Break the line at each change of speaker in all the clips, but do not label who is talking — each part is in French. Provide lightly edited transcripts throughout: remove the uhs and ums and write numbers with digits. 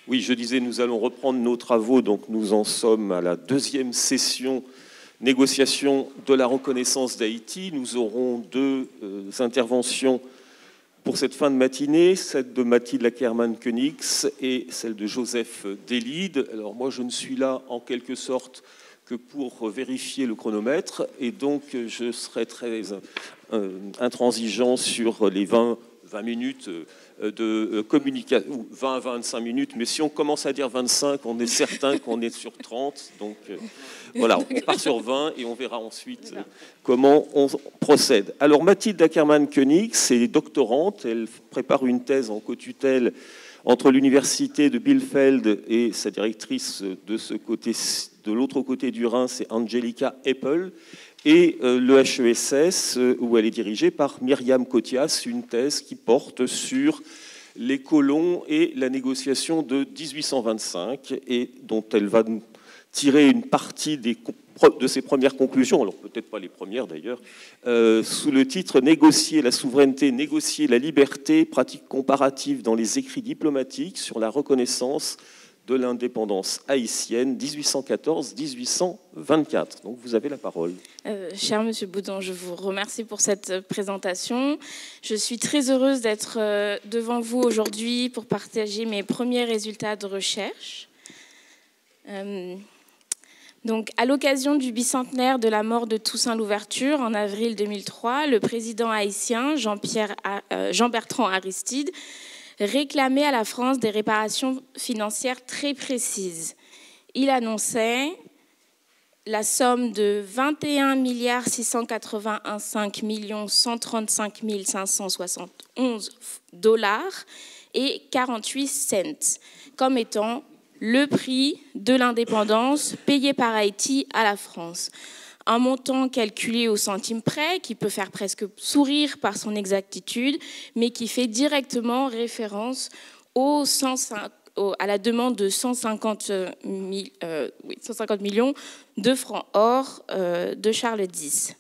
Oui, je disais, nous allons reprendre nos travaux. Donc, nous en sommes à la deuxième session négociation de la reconnaissance d'Haïti. Nous aurons deux interventions pour cette fin de matinée, celle de Mathilde Ackermann-Koenigs et celle de Joseph Delide. Alors moi, je ne suis là en quelque sorte que pour vérifier le chronomètre, et donc je serai très intransigeant sur les 20 minutes de communication, 20 à 25 minutes, mais si on commence à dire 25, on est certain qu'on est sur 30, donc voilà, on part sur 20 et on verra ensuite comment on procède. Alors Mathilde Ackermann-Koenigs est doctorante, elle prépare une thèse en co-tutelle entre l'université de Bielefeld et sa directrice de l'autre côté du Rhin, c'est Angelica Eppel, et le HESS, où elle est dirigée par Myriam Kotias, une thèse qui porte sur les colons et la négociation de 1825, et dont elle va tirer une partie de ses premières conclusions, alors peut-être pas les premières d'ailleurs, sous le titre « Négocier la souveraineté, négocier la liberté, pratique comparative dans les écrits diplomatiques sur la reconnaissance de l'indépendance haïtienne 1814-1824 ». Donc vous avez la parole.
Cher Monsieur Boudon, je vous remercie pour cette présentation. Je suis très heureuse d'être devant vous aujourd'hui pour partager mes premiers résultats de recherche. Donc, à l'occasion du bicentenaire de la mort de Toussaint Louverture en avril 2003, le président haïtien Jean-Bertrand Aristide réclamait à la France des réparations financières très précises. Il annonçait la somme de 21 685 135 571 $ et 48 cents comme étant le prix de l'indépendance payé par Haïti à la France. Un montant calculé au centime près, qui peut faire presque sourire par son exactitude, mais qui fait directement référence à la demande de 150 millions de francs or de Charles X.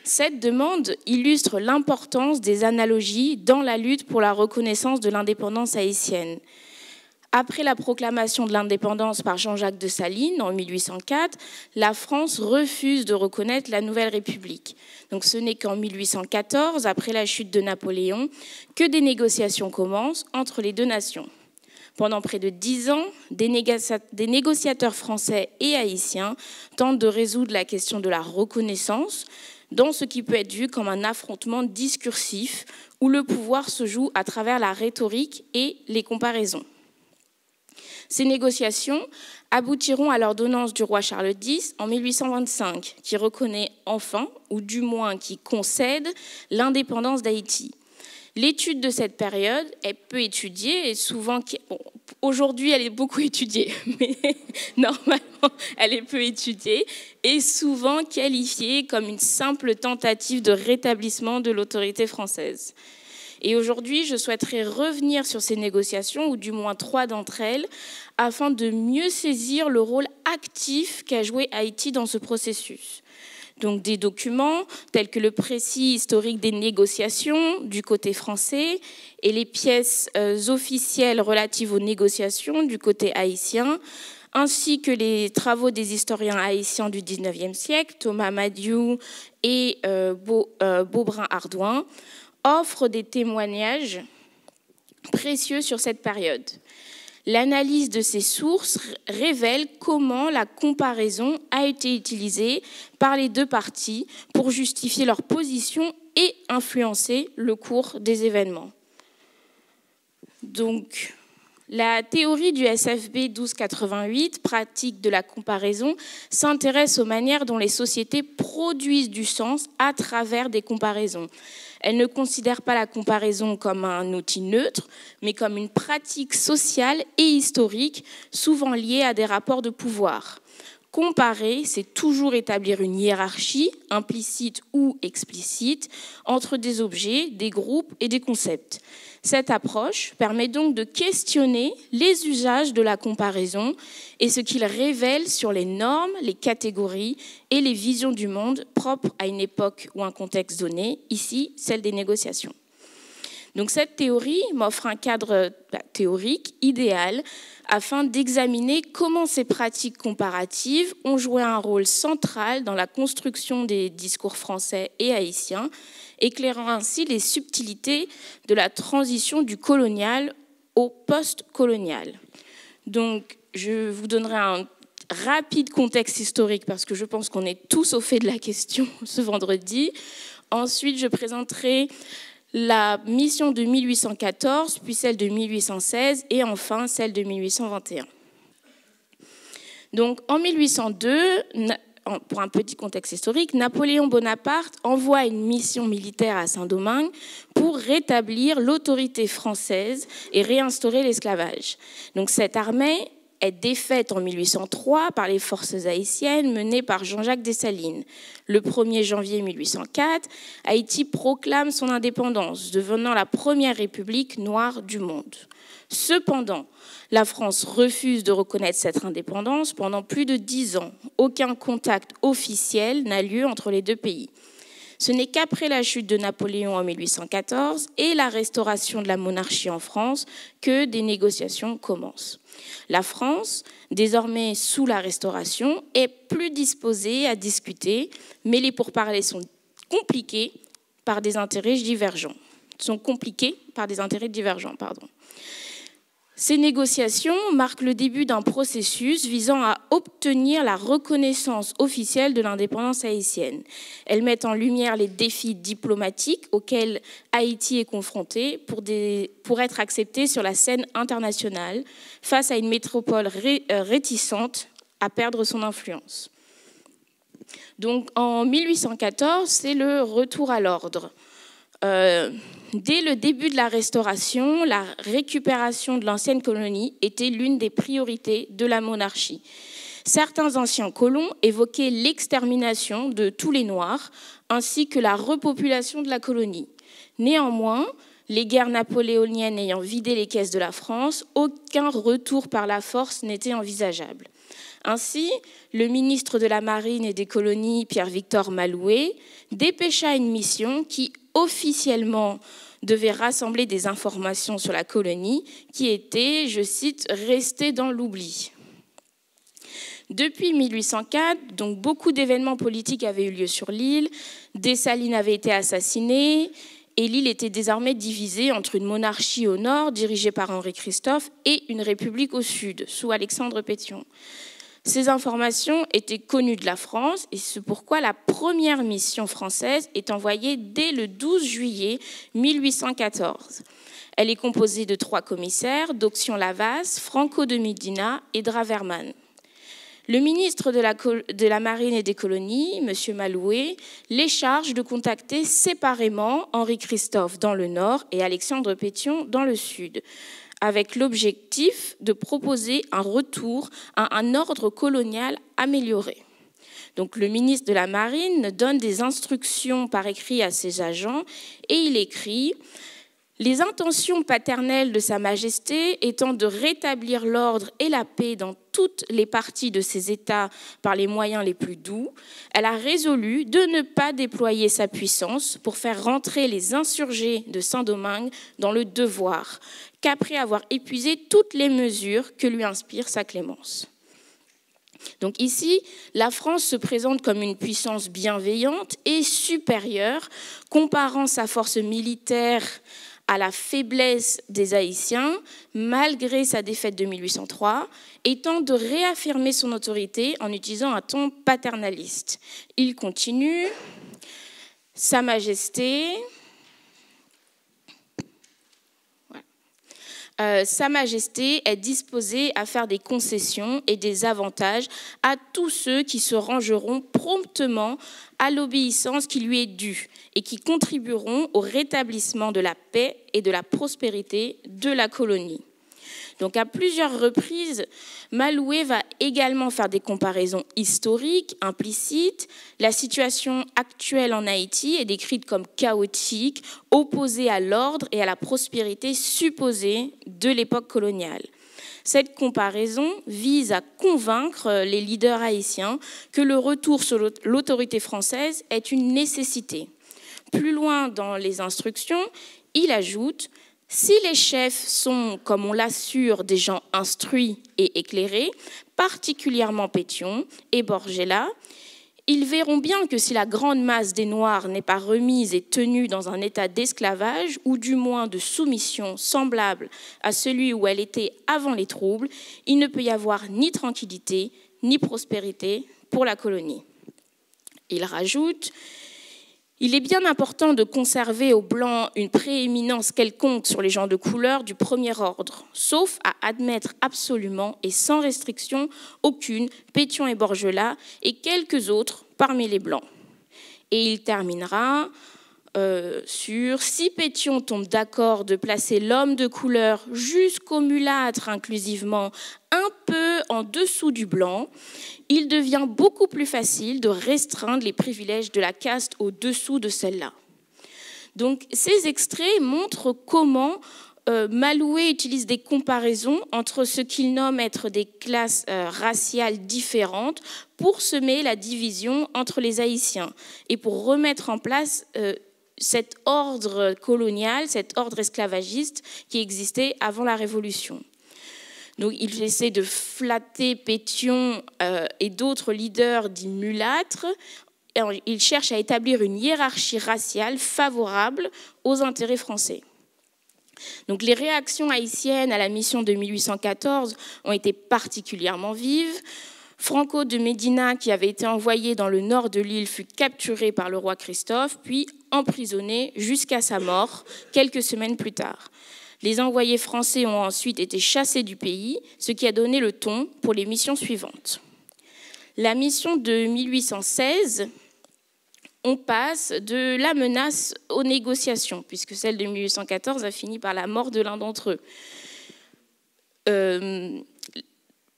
Cette demande illustre l'importance des analogies dans la lutte pour la reconnaissance de l'indépendance haïtienne. Après la proclamation de l'indépendance par Jean-Jacques Dessalines en 1804, la France refuse de reconnaître la Nouvelle République. Donc ce n'est qu'en 1814, après la chute de Napoléon, que des négociations commencent entre les deux nations. Pendant près de 10 ans, des négociateurs français et haïtiens tentent de résoudre la question de la reconnaissance dans ce qui peut être vu comme un affrontement discursif où le pouvoir se joue à travers la rhétorique et les comparaisons. Ces négociations aboutiront à l'ordonnance du roi Charles X en 1825, qui reconnaît enfin, ou du moins qui concède, l'indépendance d'Haïti. L'étude de cette période est peu étudiée et souvent... aujourd'hui, elle est beaucoup étudiée, mais normalement, elle est peu étudiée et souvent qualifiée comme une simple tentative de rétablissement de l'autorité française. Et aujourd'hui, je souhaiterais revenir sur ces négociations, ou du moins 3 d'entre elles, afin de mieux saisir le rôle actif qu'a joué Haïti dans ce processus. Donc des documents tels que le précis historique des négociations du côté français et les pièces officielles relatives aux négociations du côté haïtien, ainsi que les travaux des historiens haïtiens du XIXe siècle, Thomas Madiou et Beaubrun-Ardouin, offre des témoignages précieux sur cette période. L'analyse de ces sources révèle comment la comparaison a été utilisée par les deux parties pour justifier leur position et influencer le cours des événements. Donc, la théorie du SFB 1288, pratique de la comparaison, s'intéresse aux manières dont les sociétés produisent du sens à travers des comparaisons. Elle ne considère pas la comparaison comme un outil neutre, mais comme une pratique sociale et historique, souvent liée à des rapports de pouvoir. Comparer, c'est toujours établir une hiérarchie, implicite ou explicite, entre des objets, des groupes et des concepts. Cette approche permet donc de questionner les usages de la comparaison et ce qu'il révèle sur les normes, les catégories et les visions du monde propres à une époque ou un contexte donné, ici celle des négociations. Donc cette théorie m'offre un cadre théorique idéal afin d'examiner comment ces pratiques comparatives ont joué un rôle central dans la construction des discours français et haïtiens, éclairant ainsi les subtilités de la transition du colonial au post-colonial. Donc, je vous donnerai un rapide contexte historique parce que je pense qu'on est tous au fait de la question ce vendredi. Ensuite, je présenterai la mission de 1814, puis celle de 1816 et enfin celle de 1821. Donc, en 1802, pour un petit contexte historique, Napoléon Bonaparte envoie une mission militaire à Saint-Domingue pour rétablir l'autorité française et réinstaurer l'esclavage. Donc cette armée est défaite en 1803 par les forces haïtiennes menées par Jean-Jacques Dessalines. Le 1er janvier 1804, Haïti proclame son indépendance, devenant la première république noire du monde. Cependant, la France refuse de reconnaître cette indépendance pendant plus de 10 ans. Aucun contact officiel n'a lieu entre les deux pays. Ce n'est qu'après la chute de Napoléon en 1814 et la restauration de la monarchie en France que des négociations commencent. La France, désormais sous la Restauration, est plus disposée à discuter, mais les pourparlers sont compliqués par des intérêts divergents. Ces négociations marquent le début d'un processus visant à obtenir la reconnaissance officielle de l'indépendance haïtienne. Elles mettent en lumière les défis diplomatiques auxquels Haïti est confronté pour être accepté sur la scène internationale face à une métropole réticente à perdre son influence. Donc en 1814, c'est le retour à l'ordre. Dès le début de la Restauration, la récupération de l'ancienne colonie était l'une des priorités de la monarchie. Certains anciens colons évoquaient l'extermination de tous les Noirs, ainsi que la repopulation de la colonie. Néanmoins, les guerres napoléoniennes ayant vidé les caisses de la France, aucun retour par la force n'était envisageable. Ainsi, le ministre de la Marine et des Colonies, Pierre-Victor Malouet, dépêcha une mission qui officiellement devait rassembler des informations sur la colonie qui était, je cite, « restée dans l'oubli ». Depuis 1804, donc beaucoup d'événements politiques avaient eu lieu sur l'île, Dessalines avait été assassiné et l'île était désormais divisée entre une monarchie au nord, dirigée par Henri Christophe, et une république au sud, sous Alexandre Pétion. Ces informations étaient connues de la France et c'est pourquoi la première mission française est envoyée dès le 12 juillet 1814. Elle est composée de 3 commissaires, d'Auction Lavas, Franco de Medina et Draverman. Le ministre de la Marine et des Colonies, M. Malouet, les charge de contacter séparément Henri Christophe dans le nord et Alexandre Pétion dans le sud, avec l'objectif de proposer un retour à un ordre colonial amélioré. Donc, le ministre de la Marine donne des instructions par écrit à ses agents et il écrit « Les intentions paternelles de Sa Majesté étant de rétablir l'ordre et la paix dans toutes les parties de ces États par les moyens les plus doux, elle a résolu de ne pas déployer sa puissance pour faire rentrer les insurgés de Saint-Domingue dans le devoir, qu'après avoir épuisé toutes les mesures que lui inspire sa clémence. » Donc ici, la France se présente comme une puissance bienveillante et supérieure, comparant sa force militaire à la faiblesse des Haïtiens, malgré sa défaite de 1803, et tente de réaffirmer son autorité en utilisant un ton paternaliste. Il continue, « Sa Majesté... » Sa Majesté est disposée à faire des concessions et des avantages à tous ceux qui se rangeront promptement à l'obéissance qui lui est due et qui contribueront au rétablissement de la paix et de la prospérité de la colonie. Donc à plusieurs reprises, Malouet va également faire des comparaisons historiques, implicites. La situation actuelle en Haïti est décrite comme chaotique, opposée à l'ordre et à la prospérité supposée de l'époque coloniale. Cette comparaison vise à convaincre les leaders haïtiens que le retour sur l'autorité française est une nécessité. Plus loin dans les instructions, il ajoute Si les chefs sont, comme on l'assure, des gens instruits et éclairés, particulièrement Pétion et Borgella, ils verront bien que si la grande masse des Noirs n'est pas remise et tenue dans un état d'esclavage, ou du moins de soumission semblable à celui où elle était avant les troubles, il ne peut y avoir ni tranquillité, ni prospérité pour la colonie. Il rajoute: il est bien important de conserver aux Blancs une prééminence quelconque sur les gens de couleur du premier ordre, sauf à admettre absolument et sans restriction aucune Pétion et Borgella et quelques autres parmi les Blancs. Et il terminera sur: si Pétion tombe d'accord de placer l'homme de couleur jusqu'au mulâtre inclusivement un peu en dessous du blanc, il devient beaucoup plus facile de restreindre les privilèges de la caste au-dessous de celle-là. Donc ces extraits montrent comment Malouet utilise des comparaisons entre ce qu'il nomme être des classes raciales différentes pour semer la division entre les Haïtiens et pour remettre en place cet ordre colonial, cet ordre esclavagiste qui existait avant la Révolution. Donc il essaie de flatter Pétion et d'autres leaders dits mulâtres. Il cherche à établir une hiérarchie raciale favorable aux intérêts français. Donc les réactions haïtiennes à la mission de 1814 ont été particulièrement vives. Franco de Medina, qui avait été envoyé dans le nord de l'île, fut capturé par le roi Christophe, puis emprisonné jusqu'à sa mort quelques semaines plus tard. Les envoyés français ont ensuite été chassés du pays, ce qui a donné le ton pour les missions suivantes. La mission de 1816, on passe de la menace aux négociations, puisque celle de 1814 a fini par la mort de l'un d'entre eux.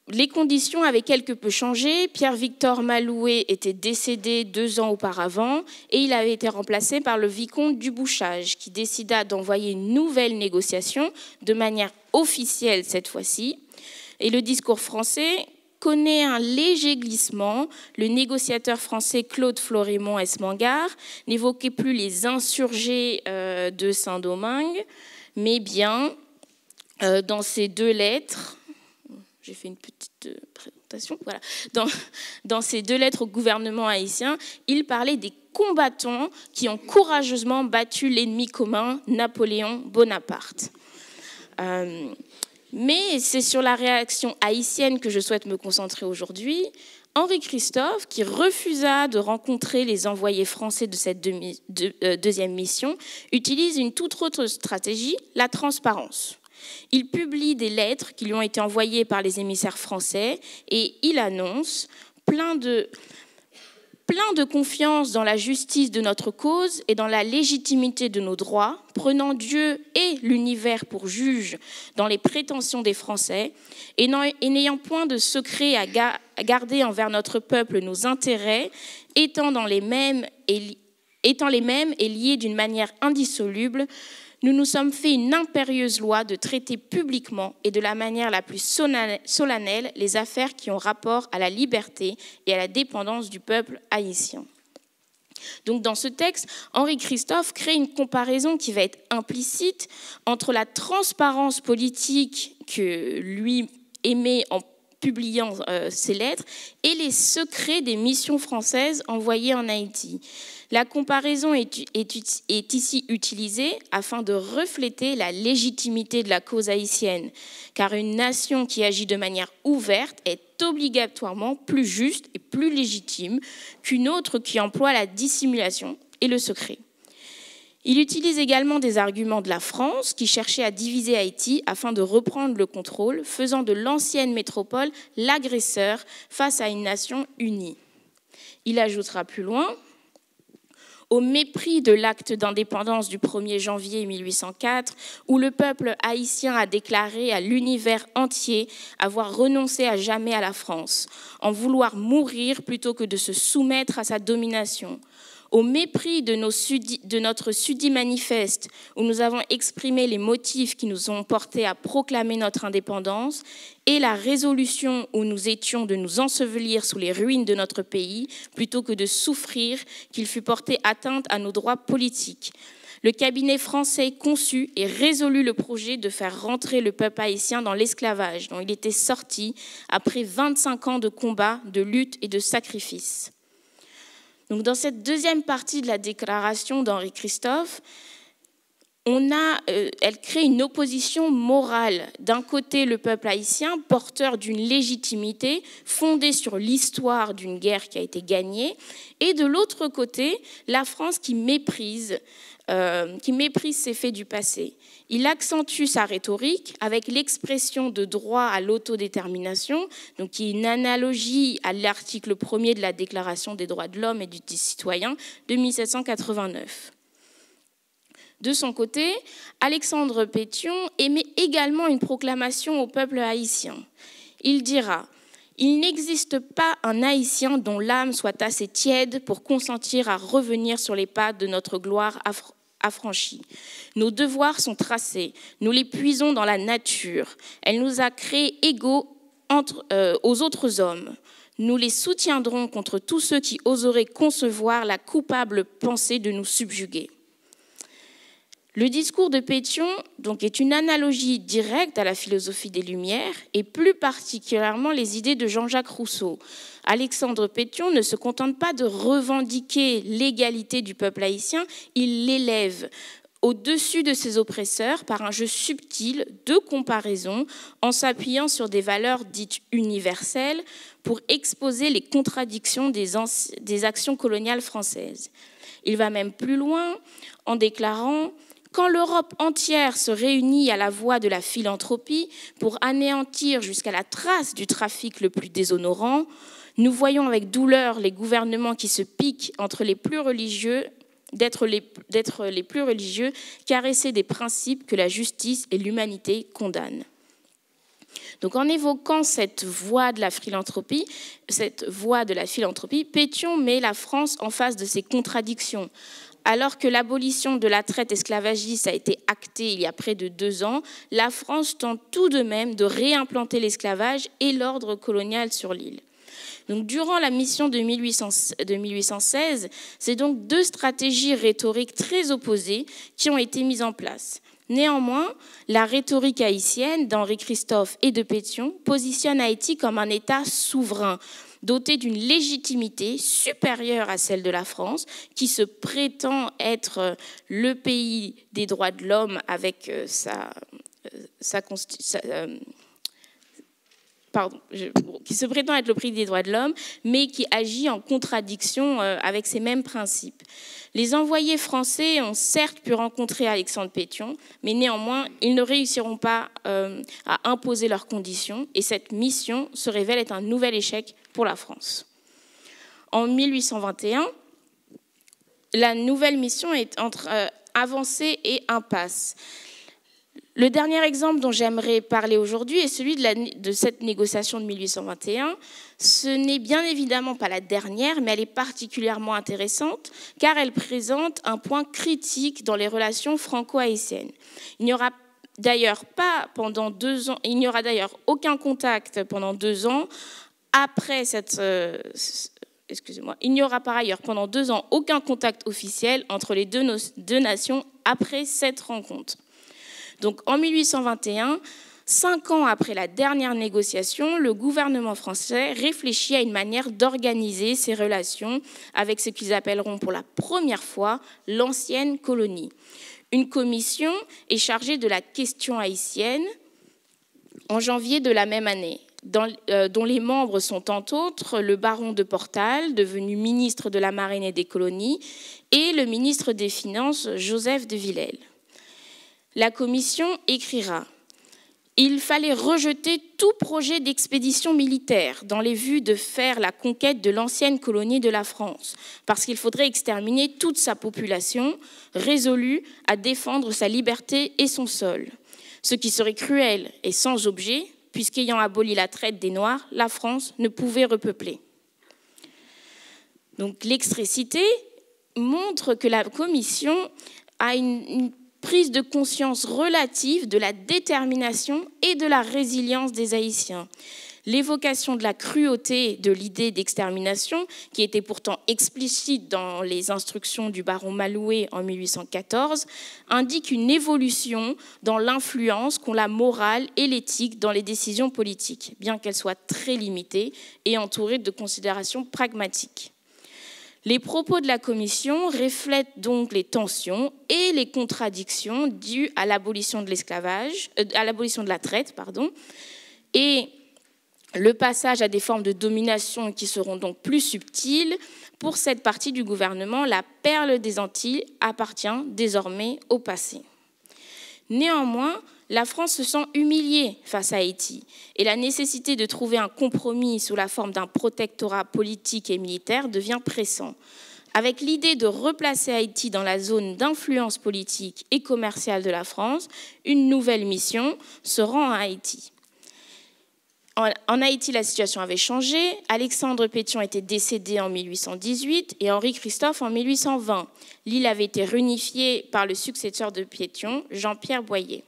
Les conditions avaient quelque peu changé. Pierre-Victor Malouet était décédé 2 ans auparavant et il avait été remplacé par le vicomte du Bouchage, qui décida d'envoyer une nouvelle négociation de manière officielle cette fois-ci. Et le discours français connaît un léger glissement. Le négociateur français Claude Florimond Esmangard n'évoquait plus les insurgés de Saint-Domingue, mais bien dans ces 2 lettres. J'ai fait une petite présentation. Voilà. Dans ces 2 lettres au gouvernement haïtien, il parlait des combattants qui ont courageusement battu l'ennemi commun, Napoléon Bonaparte. Mais c'est sur la réaction haïtienne que je souhaite me concentrer aujourd'hui. Henri Christophe, qui refusa de rencontrer les envoyés français de cette deuxième mission, utilise une toute autre stratégie, la transparence. Il publie des lettres qui lui ont été envoyées par les émissaires français et il annonce plein de confiance dans la justice de notre cause et dans la légitimité de nos droits, prenant Dieu et l'univers pour juge dans les prétentions des Français et n'ayant point de secret à garder envers notre peuple nos intérêts, étant les mêmes et liés d'une manière indissoluble, nous nous sommes fait une impérieuse loi de traiter publiquement et de la manière la plus solennelle les affaires qui ont rapport à la liberté et à la dépendance du peuple haïtien. Donc dans ce texte, Henri Christophe crée une comparaison qui va être implicite entre la transparence politique que lui émet en publiant ces lettres et les secrets des missions françaises envoyées en Haïti. La comparaison est ici utilisée afin de refléter la légitimité de la cause haïtienne, car une nation qui agit de manière ouverte est obligatoirement plus juste et plus légitime qu'une autre qui emploie la dissimulation et le secret. Il utilise également des arguments de la France qui cherchait à diviser Haïti afin de reprendre le contrôle, faisant de l'ancienne métropole l'agresseur face à une nation unie. Il ajoutera plus loin: au mépris de l'acte d'indépendance du 1er janvier 1804, où le peuple haïtien a déclaré à l'univers entier avoir renoncé à jamais à la France, en vouloir mourir plutôt que de se soumettre à sa domination. Au mépris de notre sudi manifeste, où nous avons exprimé les motifs qui nous ont portés à proclamer notre indépendance, et la résolution où nous étions de nous ensevelir sous les ruines de notre pays, plutôt que de souffrir qu'il fût porté atteinte à nos droits politiques. le cabinet français conçut et résolut le projet de faire rentrer le peuple haïtien dans l'esclavage, dont il était sorti après 25 ans de combats, de lutte et de sacrifices. Donc, dans cette deuxième partie de la déclaration d'Henri Christophe, elle crée une opposition morale. D'un côté, le peuple haïtien, porteur d'une légitimité fondée sur l'histoire d'une guerre qui a été gagnée, et de l'autre côté, la France qui méprise ces faits du passé. Il accentue sa rhétorique avec l'expression de droit à l'autodétermination, donc qui est une analogie à l'article 1er de la Déclaration des droits de l'homme et des citoyens de 1789. De son côté, Alexandre Pétion émet également une proclamation au peuple haïtien. Il dira « Il n'existe pas un Haïtien dont l'âme soit assez tiède pour consentir à revenir sur les pas de notre gloire affranchie. Nos devoirs sont tracés, nous les puisons dans la nature. Elle nous a créés égaux aux autres hommes. Nous les soutiendrons contre tous ceux qui oseraient concevoir la coupable pensée de nous subjuguer. » Le discours de Pétion donc, est une analogie directe à la philosophie des Lumières et plus particulièrement les idées de Jean-Jacques Rousseau. Alexandre Pétion ne se contente pas de revendiquer l'égalité du peuple haïtien, il l'élève au-dessus de ses oppresseurs par un jeu subtil de comparaison en s'appuyant sur des valeurs dites universelles pour exposer les contradictions des actions coloniales françaises. Il va même plus loin en déclarant « Quand l'Europe entière se réunit à la voie de la philanthropie pour anéantir jusqu'à la trace du trafic le plus déshonorant, nous voyons avec douleur les gouvernements qui se piquent entre les plus religieux, d'être les plus religieux, caresser des principes que la justice et l'humanité condamnent. » Donc, en évoquant cette voie de la philanthropie, Pétion met la France en face de ses contradictions. Alors que l'abolition de la traite esclavagiste a été actée il y a près de 2 ans, la France tente tout de même de réimplanter l'esclavage et l'ordre colonial sur l'île. Donc, durant la mission de 1816, c'est donc 2 stratégies rhétoriques très opposées qui ont été mises en place. Néanmoins, la rhétorique haïtienne d'Henri Christophe et de Pétion positionne Haïti comme un État souverain, doté d'une légitimité supérieure à celle de la France, qui se prétend être le pays des droits de l'homme avec qui se prétend être le pays des droits de l'homme, mais qui agit en contradiction avec ces mêmes principes. Les envoyés français ont certes pu rencontrer Alexandre Pétion, mais néanmoins, ils ne réussiront pas à imposer leurs conditions, et cette mission se révèle être un nouvel échec pour la France. En 1821, la nouvelle mission est entre avancée et impasse. Le dernier exemple dont j'aimerais parler aujourd'hui est celui de cette négociation de 1821. Ce n'est bien évidemment pas la dernière, mais elle est particulièrement intéressante car elle présente un point critique dans les relations franco-haïtiennes. Il n'y aura d'ailleurs aucun contact pendant 2 ans après cette... Il n'y aura par ailleurs pendant 2 ans aucun contact officiel entre les deux nations après cette rencontre. Donc en 1821, 5 ans après la dernière négociation, le gouvernement français réfléchit à une manière d'organiser ses relations avec ce qu'ils appelleront pour la première fois l'ancienne colonie. Une commission est chargée de la question haïtienne en janvier de la même année, dont les membres sont entre autres le baron de Portal, devenu ministre de la Marine et des Colonies, et le ministre des Finances, Joseph de Villèle. La commission écrira « Il fallait rejeter tout projet d'expédition militaire dans les vues de faire la conquête de l'ancienne colonie de la France, parce qu'il faudrait exterminer toute sa population, résolue à défendre sa liberté et son sol, ce qui serait cruel et sans objet, puisqu'ayant aboli la traite des Noirs, la France ne pouvait repeupler. » Donc l'extrait cité montre que la commission a une prise de conscience relative de la détermination et de la résilience des Haïtiens. l'évocation de la cruauté de l'idée d'extermination, qui était pourtant explicite dans les instructions du baron Malouet en 1814, indique une évolution dans l'influence qu'ont la morale et l'éthique dans les décisions politiques, bien qu'elles soient très limitées et entourées de considérations pragmatiques. Les propos de la Commission reflètent donc les tensions et les contradictions dues à l'abolition de l'esclavage, à l'abolition de la traite, et le passage à des formes de domination qui seront donc plus subtiles. Pour cette partie du gouvernement, la perle des Antilles appartient désormais au passé. Néanmoins, la France se sent humiliée face à Haïti et la nécessité de trouver un compromis sous la forme d'un protectorat politique et militaire devient pressant. Avec l'idée de replacer Haïti dans la zone d'influence politique et commerciale de la France, une nouvelle mission se rend à Haïti. En Haïti, la situation avait changé. Alexandre Pétion était décédé en 1818 et Henri Christophe en 1820. L'île avait été réunifiée par le successeur de Pétion, Jean-Pierre Boyer.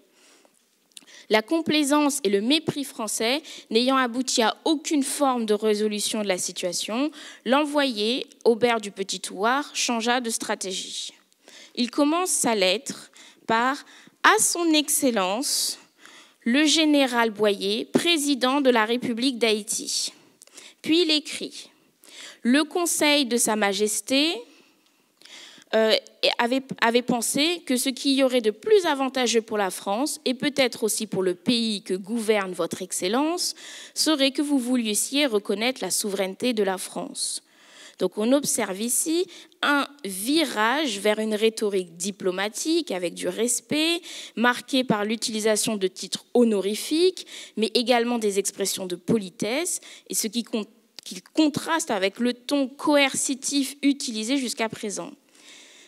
La complaisance et le mépris français n'ayant abouti à aucune forme de résolution de la situation, l'envoyé, Aubert du Petit-Thouars, changea de stratégie. Il commence sa lettre par « À son Excellence », le général Boyer, président de la République d'Haïti. Puis il écrit « Le Conseil de Sa Majesté avait pensé que ce qu'il y aurait de plus avantageux pour la France, et peut-être aussi pour le pays que gouverne votre Excellence, serait que vous vouliez reconnaître la souveraineté de la France. » Donc on observe ici un virage vers une rhétorique diplomatique avec du respect, marqué par l'utilisation de titres honorifiques, mais également des expressions de politesse, et ce qui contraste avec le ton coercitif utilisé jusqu'à présent.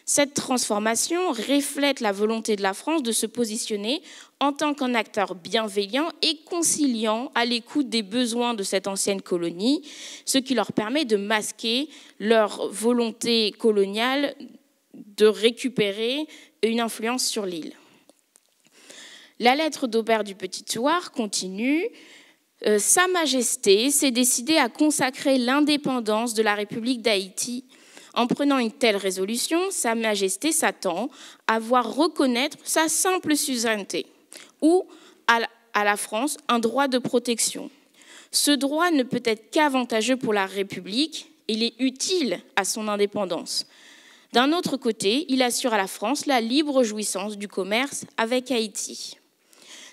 Cette transformation reflète la volonté de la France de se positionner en tant qu'un acteur bienveillant et conciliant à l'écoute des besoins de cette ancienne colonie, ce qui leur permet de masquer leur volonté coloniale de récupérer une influence sur l'île. La lettre d'Aubert du Petit-Thouars continue. Sa Majesté s'est décidée à consacrer l'indépendance de la République d'Haïti. En prenant une telle résolution, Sa Majesté s'attend à voir reconnaître sa simple suzeraineté ou à la France un droit de protection. Ce droit ne peut être qu'avantageux pour la République, il est utile à son indépendance. D'un autre côté, il assure à la France la libre jouissance du commerce avec Haïti.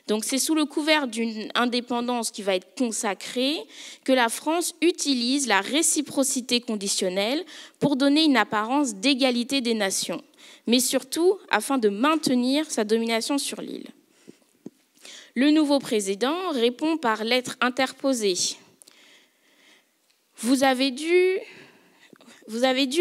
Donc c'est sous le couvert d'une indépendance qui va être consacrée que la France utilise la réciprocité conditionnelle pour donner une apparence d'égalité des nations, mais surtout afin de maintenir sa domination sur l'île. Le nouveau président répond par lettre interposée. Vous avez dû,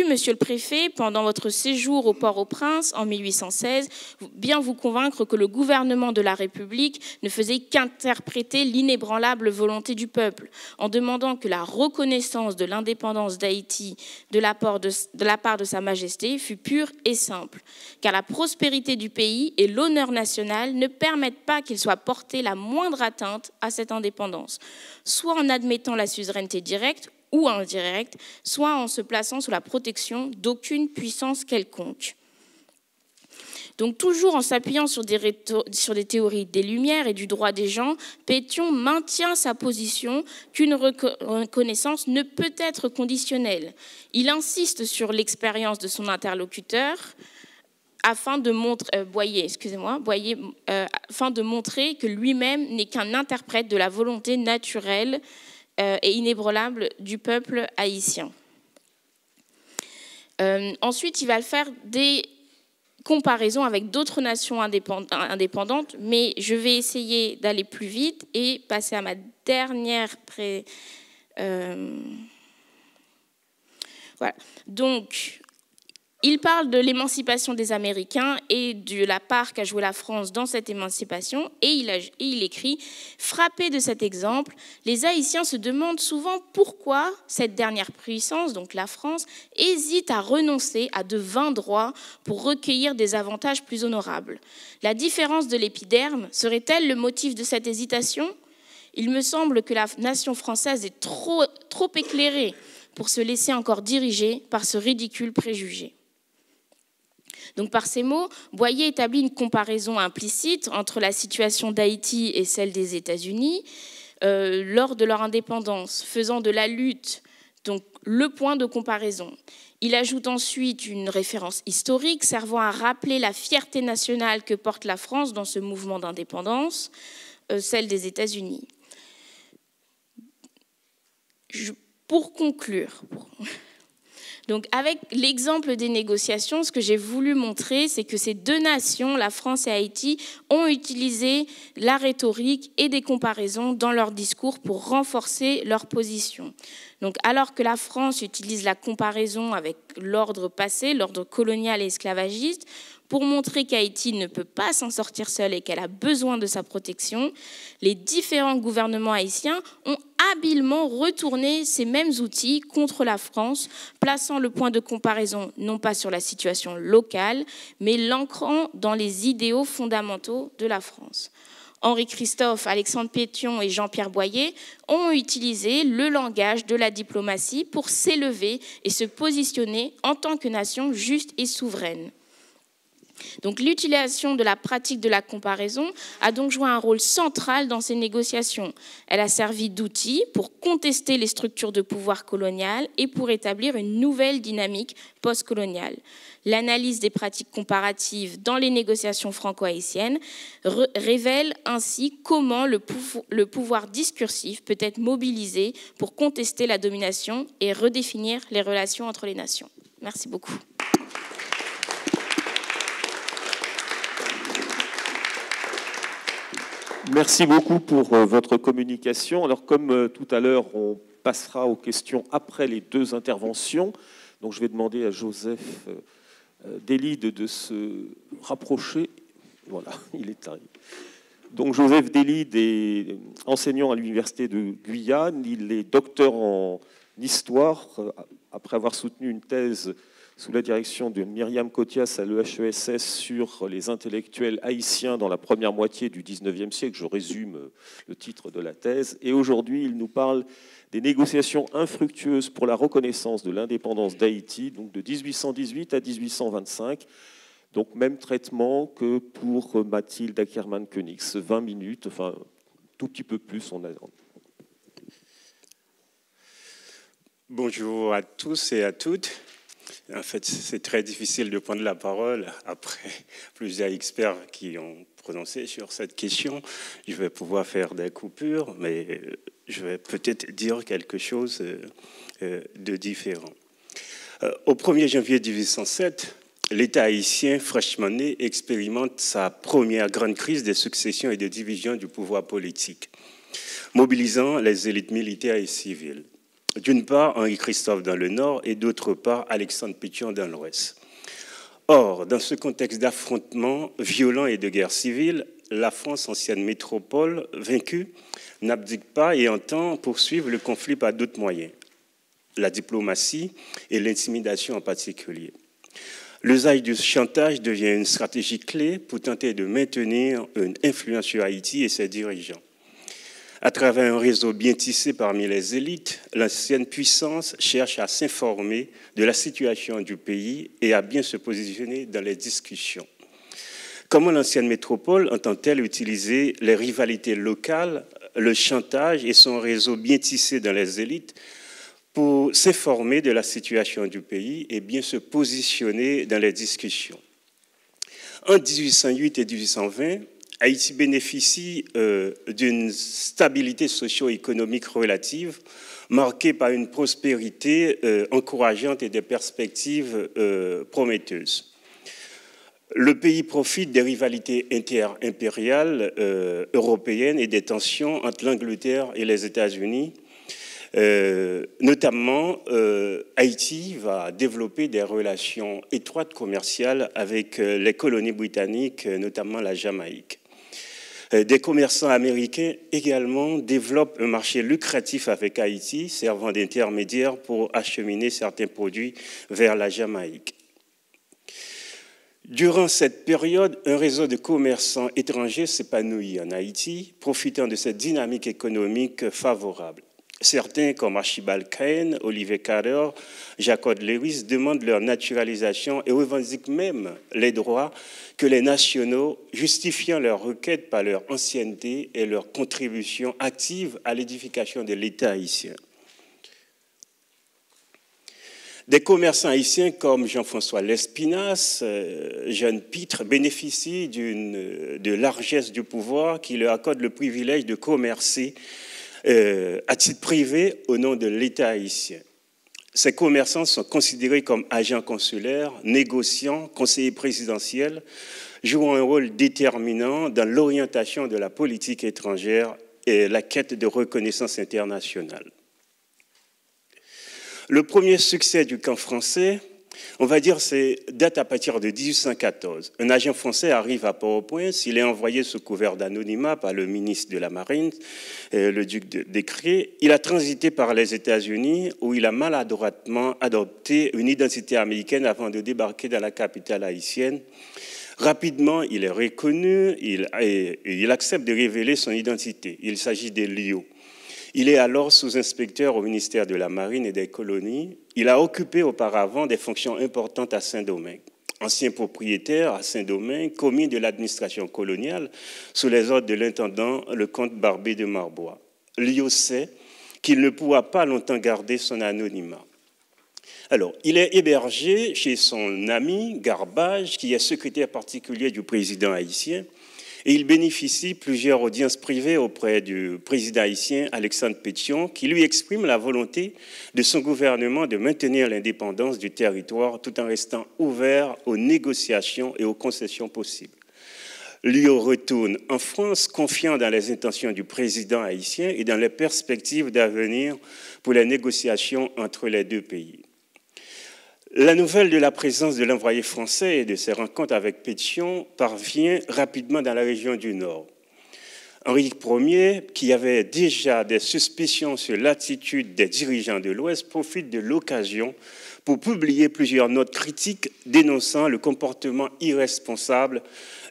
monsieur le préfet, pendant votre séjour au Port-au-Prince en 1816, bien vous convaincre que le gouvernement de la République ne faisait qu'interpréter l'inébranlable volonté du peuple, en demandant que la reconnaissance de l'indépendance d'Haïti de la part de Sa Majesté fût pure et simple, car la prospérité du pays et l'honneur national ne permettent pas qu'il soit porté la moindre atteinte à cette indépendance, soit en admettant la suzeraineté directe, ou indirecte, soit en se plaçant sous la protection d'aucune puissance quelconque. Donc toujours en s'appuyant sur des théories des Lumières et du droit des gens, Pétion maintient sa position qu'une reconnaissance ne peut être conditionnelle. Il insiste sur l'expérience de son interlocuteur afin de montrer, Boyer, afin de montrer que lui-même n'est qu'un interprète de la volonté naturelle et inébranlable du peuple haïtien. Ensuite, il va faire des comparaisons avec d'autres nations indépendantes, mais je vais essayer d'aller plus vite et passer à ma dernière Voilà. Donc, il parle de l'émancipation des Américains et de la part qu'a joué la France dans cette émancipation, et il écrit « Frappé de cet exemple, les Haïtiens se demandent souvent pourquoi cette dernière puissance, donc la France, hésite à renoncer à de vains droits pour recueillir des avantages plus honorables. La différence de l'épiderme serait-elle le motif de cette hésitation ? Il me semble que la nation française est trop éclairée pour se laisser encore diriger par ce ridicule préjugé. Donc par ces mots, Boyer établit une comparaison implicite entre la situation d'Haïti et celle des États-Unis lors de leur indépendance, faisant de la lutte donc le point de comparaison. Il ajoute ensuite une référence historique servant à rappeler la fierté nationale que porte la France dans ce mouvement d'indépendance, celle des États-Unis. Pour conclure, donc avec l'exemple des négociations, ce que j'ai voulu montrer, c'est que ces deux nations, la France et Haïti, ont utilisé la rhétorique et des comparaisons dans leur discours pour renforcer leur position. Donc, alors que la France utilise la comparaison avec l'ordre passé, l'ordre colonial et esclavagiste, pour montrer qu'Haïti ne peut pas s'en sortir seule et qu'elle a besoin de sa protection, les différents gouvernements haïtiens ont habilement retourné ces mêmes outils contre la France, plaçant le point de comparaison non pas sur la situation locale, mais l'ancrant dans les idéaux fondamentaux de la France. Henri Christophe, Alexandre Pétion et Jean-Pierre Boyer ont utilisé le langage de la diplomatie pour s'élever et se positionner en tant que nation juste et souveraine. Donc l'utilisation de la pratique de la comparaison a donc joué un rôle central dans ces négociations. Elle a servi d'outil pour contester les structures de pouvoir coloniales et pour établir une nouvelle dynamique post-coloniale. L'analyse des pratiques comparatives dans les négociations franco-haïtiennes révèle ainsi comment le pouvoir discursif peut être mobilisé pour contester la domination et redéfinir les relations entre les nations. Merci beaucoup.
Merci beaucoup pour votre communication. Alors, comme tout à l'heure, on passera aux questions après les deux interventions. Donc, je vais demander à Joseph Delide de se rapprocher. Voilà, il est arrivé. Donc, Joseph Delide est enseignant à l'Université de Guyane. Il est docteur en histoire, après avoir soutenu une thèse sous la direction de Myriam Kotias à l'EHESS sur les intellectuels haïtiens dans la première moitié du XIXe siècle. Je résume le titre de la thèse. Et aujourd'hui, il nous parle des négociations infructueuses pour la reconnaissance de l'indépendance d'Haïti, donc de 1818 à 1825. Donc même traitement que pour Mathilde Ackermann-Koenigs, 20 minutes, enfin tout petit peu plus.
Bonjour à tous et à toutes. En fait, c'est très difficile de prendre la parole après plusieurs experts qui ont prononcé sur cette question. Je vais pouvoir faire des coupures, mais je vais peut-être dire quelque chose de différent. Au 1er janvier 1807, l'État haïtien, fraîchement né, expérimente sa première grande crise de succession et de division du pouvoir politique, mobilisant les élites militaires et civiles. D'une part, Henri Christophe dans le nord et d'autre part, Alexandre Pétion dans l'ouest. Or, dans ce contexte d'affrontements violents et de guerre civile, la France, ancienne métropole vaincue, n'abdique pas et entend poursuivre le conflit par d'autres moyens, la diplomatie et l'intimidation en particulier. L'usage du chantage devient une stratégie clé pour tenter de maintenir une influence sur Haïti et ses dirigeants. À travers un réseau bien tissé parmi les élites, l'ancienne puissance cherche à s'informer de la situation du pays et à bien se positionner dans les discussions. Comment l'ancienne métropole entend-elle utiliser les rivalités locales, le chantage et son réseau bien tissé dans les élites pour s'informer de la situation du pays et bien se positionner dans les discussions? En 1808 et 1820, Haïti bénéficie d'une stabilité socio-économique relative, marquée par une prospérité encourageante et des perspectives prometteuses. Le pays profite des rivalités inter-impériales européennes et des tensions entre l'Angleterre et les États-Unis. Notamment, Haïti va développer des relations étroites commerciales avec les colonies britanniques, notamment la Jamaïque. Des commerçants américains également développent un marché lucratif avec Haïti, servant d'intermédiaire pour acheminer certains produits vers la Jamaïque. Durant cette période, un réseau de commerçants étrangers s'épanouit en Haïti, profitant de cette dynamique économique favorable. Certains, comme Archibald Cahen, Olivier Carrer, Jacob Lewis, demandent leur naturalisation et revendiquent même les droits que les nationaux, justifiant leur requête par leur ancienneté et leur contribution active à l'édification de l'État haïtien. Des commerçants haïtiens comme Jean-François Lespinasse, Jeune Pitre, bénéficient de largesse du pouvoir qui leur accorde le privilège de commercer à titre privé au nom de l'État haïtien. Ces commerçants sont considérés comme agents consulaires, négociants, conseillers présidentiels, jouant un rôle déterminant dans l'orientation de la politique étrangère et la quête de reconnaissance internationale. Le premier succès du camp français, on va dire, date à partir de 1814. Un agent français arrive à Port-au-Prince, il est envoyé sous couvert d'anonymat par le ministre de la Marine, le duc d'Écré. Il a transité par les États-Unis où il a maladroitement adopté une identité américaine avant de débarquer dans la capitale haïtienne. Rapidement, il est reconnu, il accepte de révéler son identité. Il s'agit d'Elio. Il est alors sous-inspecteur au ministère de la Marine et des Colonies. Il a occupé auparavant des fonctions importantes à Saint-Domingue. Ancien propriétaire à Saint-Domingue, commis de l'administration coloniale sous les ordres de l'intendant, le comte Barbé de Marbois. Lio sait qu'il ne pourra pas longtemps garder son anonymat. Alors, il est hébergé chez son ami Garbage, qui est secrétaire particulier du président haïtien, et il bénéficie plusieurs audiences privées auprès du président haïtien Alexandre Pétion, qui lui exprime la volonté de son gouvernement de maintenir l'indépendance du territoire tout en restant ouvert aux négociations et aux concessions possibles. Lio retourne en France, confiant dans les intentions du président haïtien et dans les perspectives d'avenir pour les négociations entre les deux pays. La nouvelle de la présence de l'envoyé français et de ses rencontres avec Pétion parvient rapidement dans la région du Nord. Henri Ier, qui avait déjà des suspicions sur l'attitude des dirigeants de l'Ouest, profite de l'occasion pour publier plusieurs notes critiques dénonçant le comportement irresponsable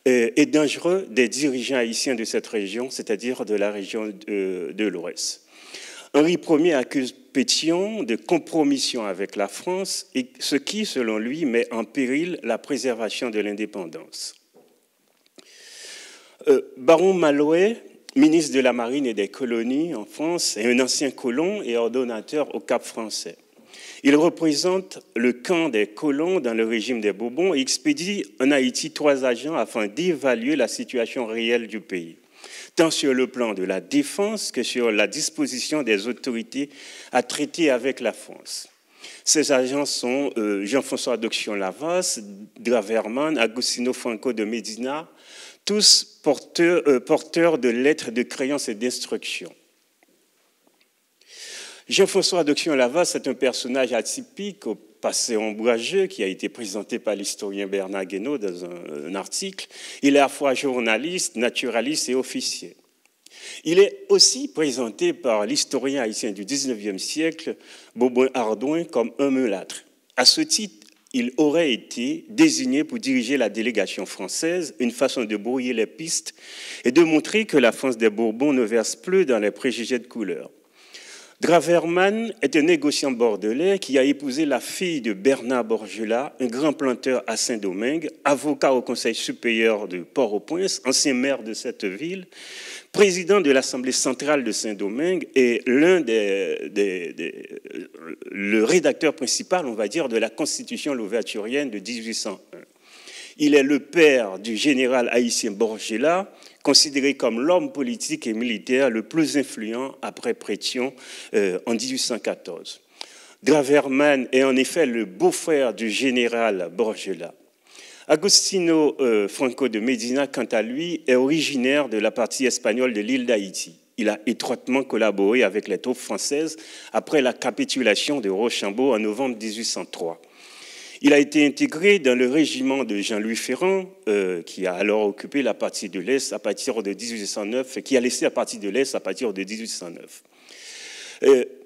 et dangereux des dirigeants haïtiens de cette région, c'est-à-dire de la région de l'Ouest. Henri Ier accuse Pétion de compromission avec la France, ce qui, selon lui, met en péril la préservation de l'indépendance. Baron Malouet, ministre de la Marine et des Colonies en France, est un ancien colon et ordonnateur au Cap français. Il représente le camp des colons dans le régime des Bourbons et expédie en Haïti 3 agents afin d'évaluer la situation réelle du pays, tant sur le plan de la défense que sur la disposition des autorités à traiter avec la France. Ces agents sont Jean-François d'Auxion-Lavas, Draverman, Agostino Franco de Medina, tous porteurs de lettres de créance et d'instruction. Jean-François d'Auxion-Lavas est un personnage atypique au passé ombrageux qui a été présenté par l'historien Bernard Guénaud dans un article. Il est à la fois journaliste, naturaliste et officier. Il est aussi présenté par l'historien haïtien du XIXe siècle, Beauboin-Ardouin, comme un mulâtre. À ce titre, il aurait été désigné pour diriger la délégation française, une façon de brouiller les pistes et de montrer que la France des Bourbons ne verse plus dans les préjugés de couleur. Draverman est un négociant bordelais qui a épousé la fille de Bernard Borgela, un grand planteur à Saint-Domingue, avocat au Conseil supérieur de Port-au-Prince, ancien maire de cette ville, président de l'Assemblée centrale de Saint-Domingue et le rédacteur principal, on va dire, de la Constitution louverturienne de 1801. Il est le père du général haïtien Borgela, considéré comme l'homme politique et militaire le plus influent après Pétion en 1814. Draverman est en effet le beau-frère du général Borgela. Agostino Franco de Medina, quant à lui, est originaire de la partie espagnole de l'île d'Haïti. Il a étroitement collaboré avec les troupes françaises après la capitulation de Rochambeau en novembre 1803. Il a été intégré dans le régiment de Jean-Louis Ferrand, qui a alors occupé la partie de l'Est à partir de 1809, et qui a laissé la partie de l'Est à partir de 1809.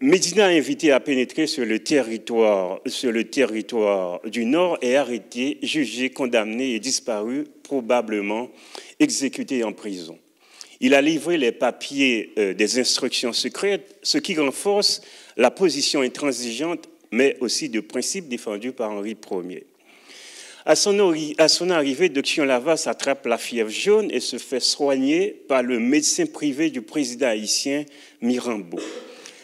Médina est invité à pénétrer sur le territoire du Nord et arrêté, jugé, condamné et disparu, probablement exécuté en prison. Il a livré les papiers des instructions secrètes, ce qui renforce la position intransigeante, mais aussi de principe défendu par Henri Ier. À son arrivée, Doctien Lavas attrape la fièvre jaune et se fait soigner par le médecin privé du président haïtien Mirambeau.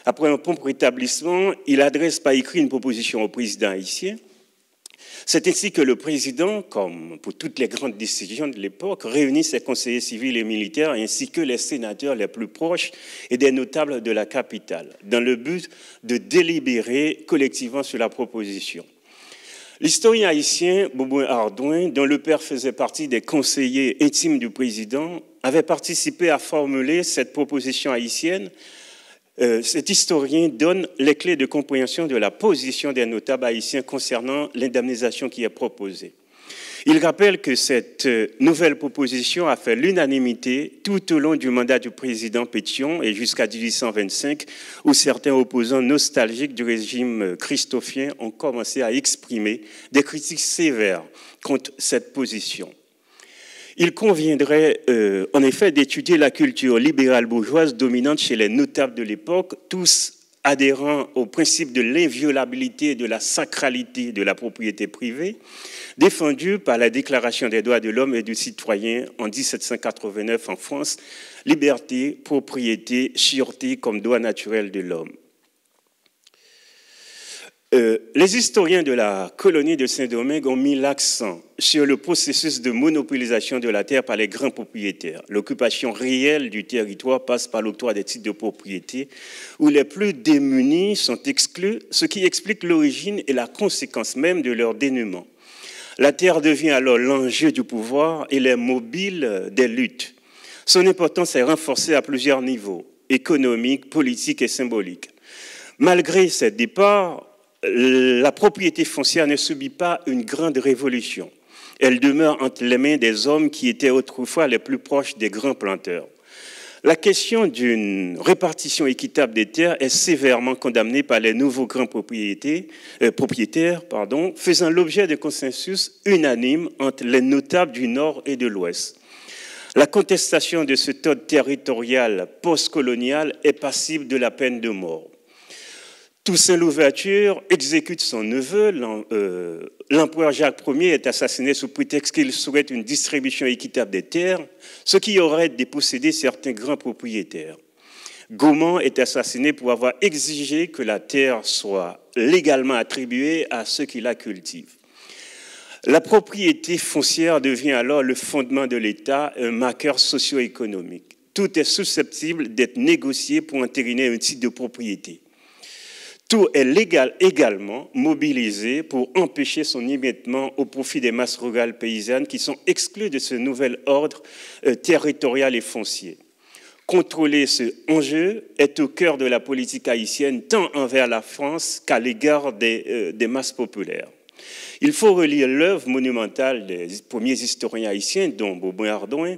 Après un prompt rétablissement, il adresse par écrit une proposition au président haïtien. C'est ainsi que le président, comme pour toutes les grandes décisions de l'époque, réunit ses conseillers civils et militaires ainsi que les sénateurs les plus proches et des notables de la capitale, dans le but de délibérer collectivement sur la proposition. L'historien haïtien Boubouin Ardouin, dont le père faisait partie des conseillers intimes du président, avait participé à formuler cette proposition haïtienne. Cet historien donne les clés de compréhension de la position des notables haïtiens concernant l'indemnisation qui est proposée. Il rappelle que cette nouvelle proposition a fait l'unanimité tout au long du mandat du président Pétion et jusqu'à 1825, où certains opposants nostalgiques du régime christophien ont commencé à exprimer des critiques sévères contre cette position. Il conviendrait en effet d'étudier la culture libérale bourgeoise dominante chez les notables de l'époque, tous adhérant au principe de l'inviolabilité et de la sacralité de la propriété privée, défendu par la Déclaration des droits de l'homme et du citoyen en 1789 en France, liberté, propriété, sûreté comme droit naturel de l'homme. Les historiens de la colonie de Saint-Domingue ont mis l'accent sur le processus de monopolisation de la terre par les grands propriétaires. L'occupation réelle du territoire passe par l'octroi des titres de propriété où les plus démunis sont exclus, ce qui explique l'origine et la conséquence même de leur dénuement. La terre devient alors l'enjeu du pouvoir et les mobiles des luttes. Son importance est renforcée à plusieurs niveaux, économiques, politiques et symboliques. Malgré ces départs, la propriété foncière ne subit pas une grande révolution. Elle demeure entre les mains des hommes qui étaient autrefois les plus proches des grands planteurs. La question d'une répartition équitable des terres est sévèrement condamnée par les nouveaux grands propriétaires, faisant l'objet de consensus unanime entre les notables du Nord et de l'Ouest. La contestation de ce ordre territorial post-colonial est passible de la peine de mort. Toussaint Louverture exécute son neveu. L'empereur Jacques Ier est assassiné sous prétexte qu'il souhaite une distribution équitable des terres, ce qui aurait dépossédé certains grands propriétaires. Gaumont est assassiné pour avoir exigé que la terre soit légalement attribuée à ceux qui la cultivent. La propriété foncière devient alors le fondement de l'État, un marqueur socio-économique. Tout est susceptible d'être négocié pour entériner un titre de propriété. Tout est également mobilisé pour empêcher son émiettement au profit des masses rurales paysannes qui sont exclues de ce nouvel ordre territorial et foncier. Contrôler ce enjeu est au cœur de la politique haïtienne, tant envers la France qu'à l'égard des masses populaires. Il faut relire l'œuvre monumentale des premiers historiens haïtiens, dont Boubouin Ardouin,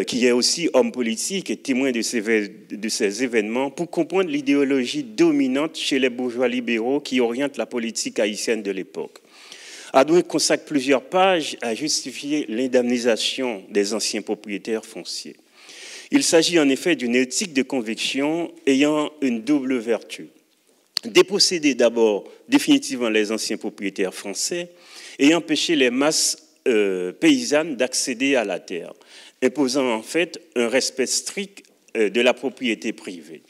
qui est aussi homme politique et témoin de ces événements, pour comprendre l'idéologie dominante chez les bourgeois libéraux qui orientent la politique haïtienne de l'époque. Ardouin consacre plusieurs pages à justifier l'indemnisation des anciens propriétaires fonciers. Il s'agit en effet d'une éthique de conviction ayant une double vertu. Déposséder d'abord définitivement les anciens propriétaires français et empêcher les masses paysannes d'accéder à la terre, imposant en fait un respect strict de la propriété privée.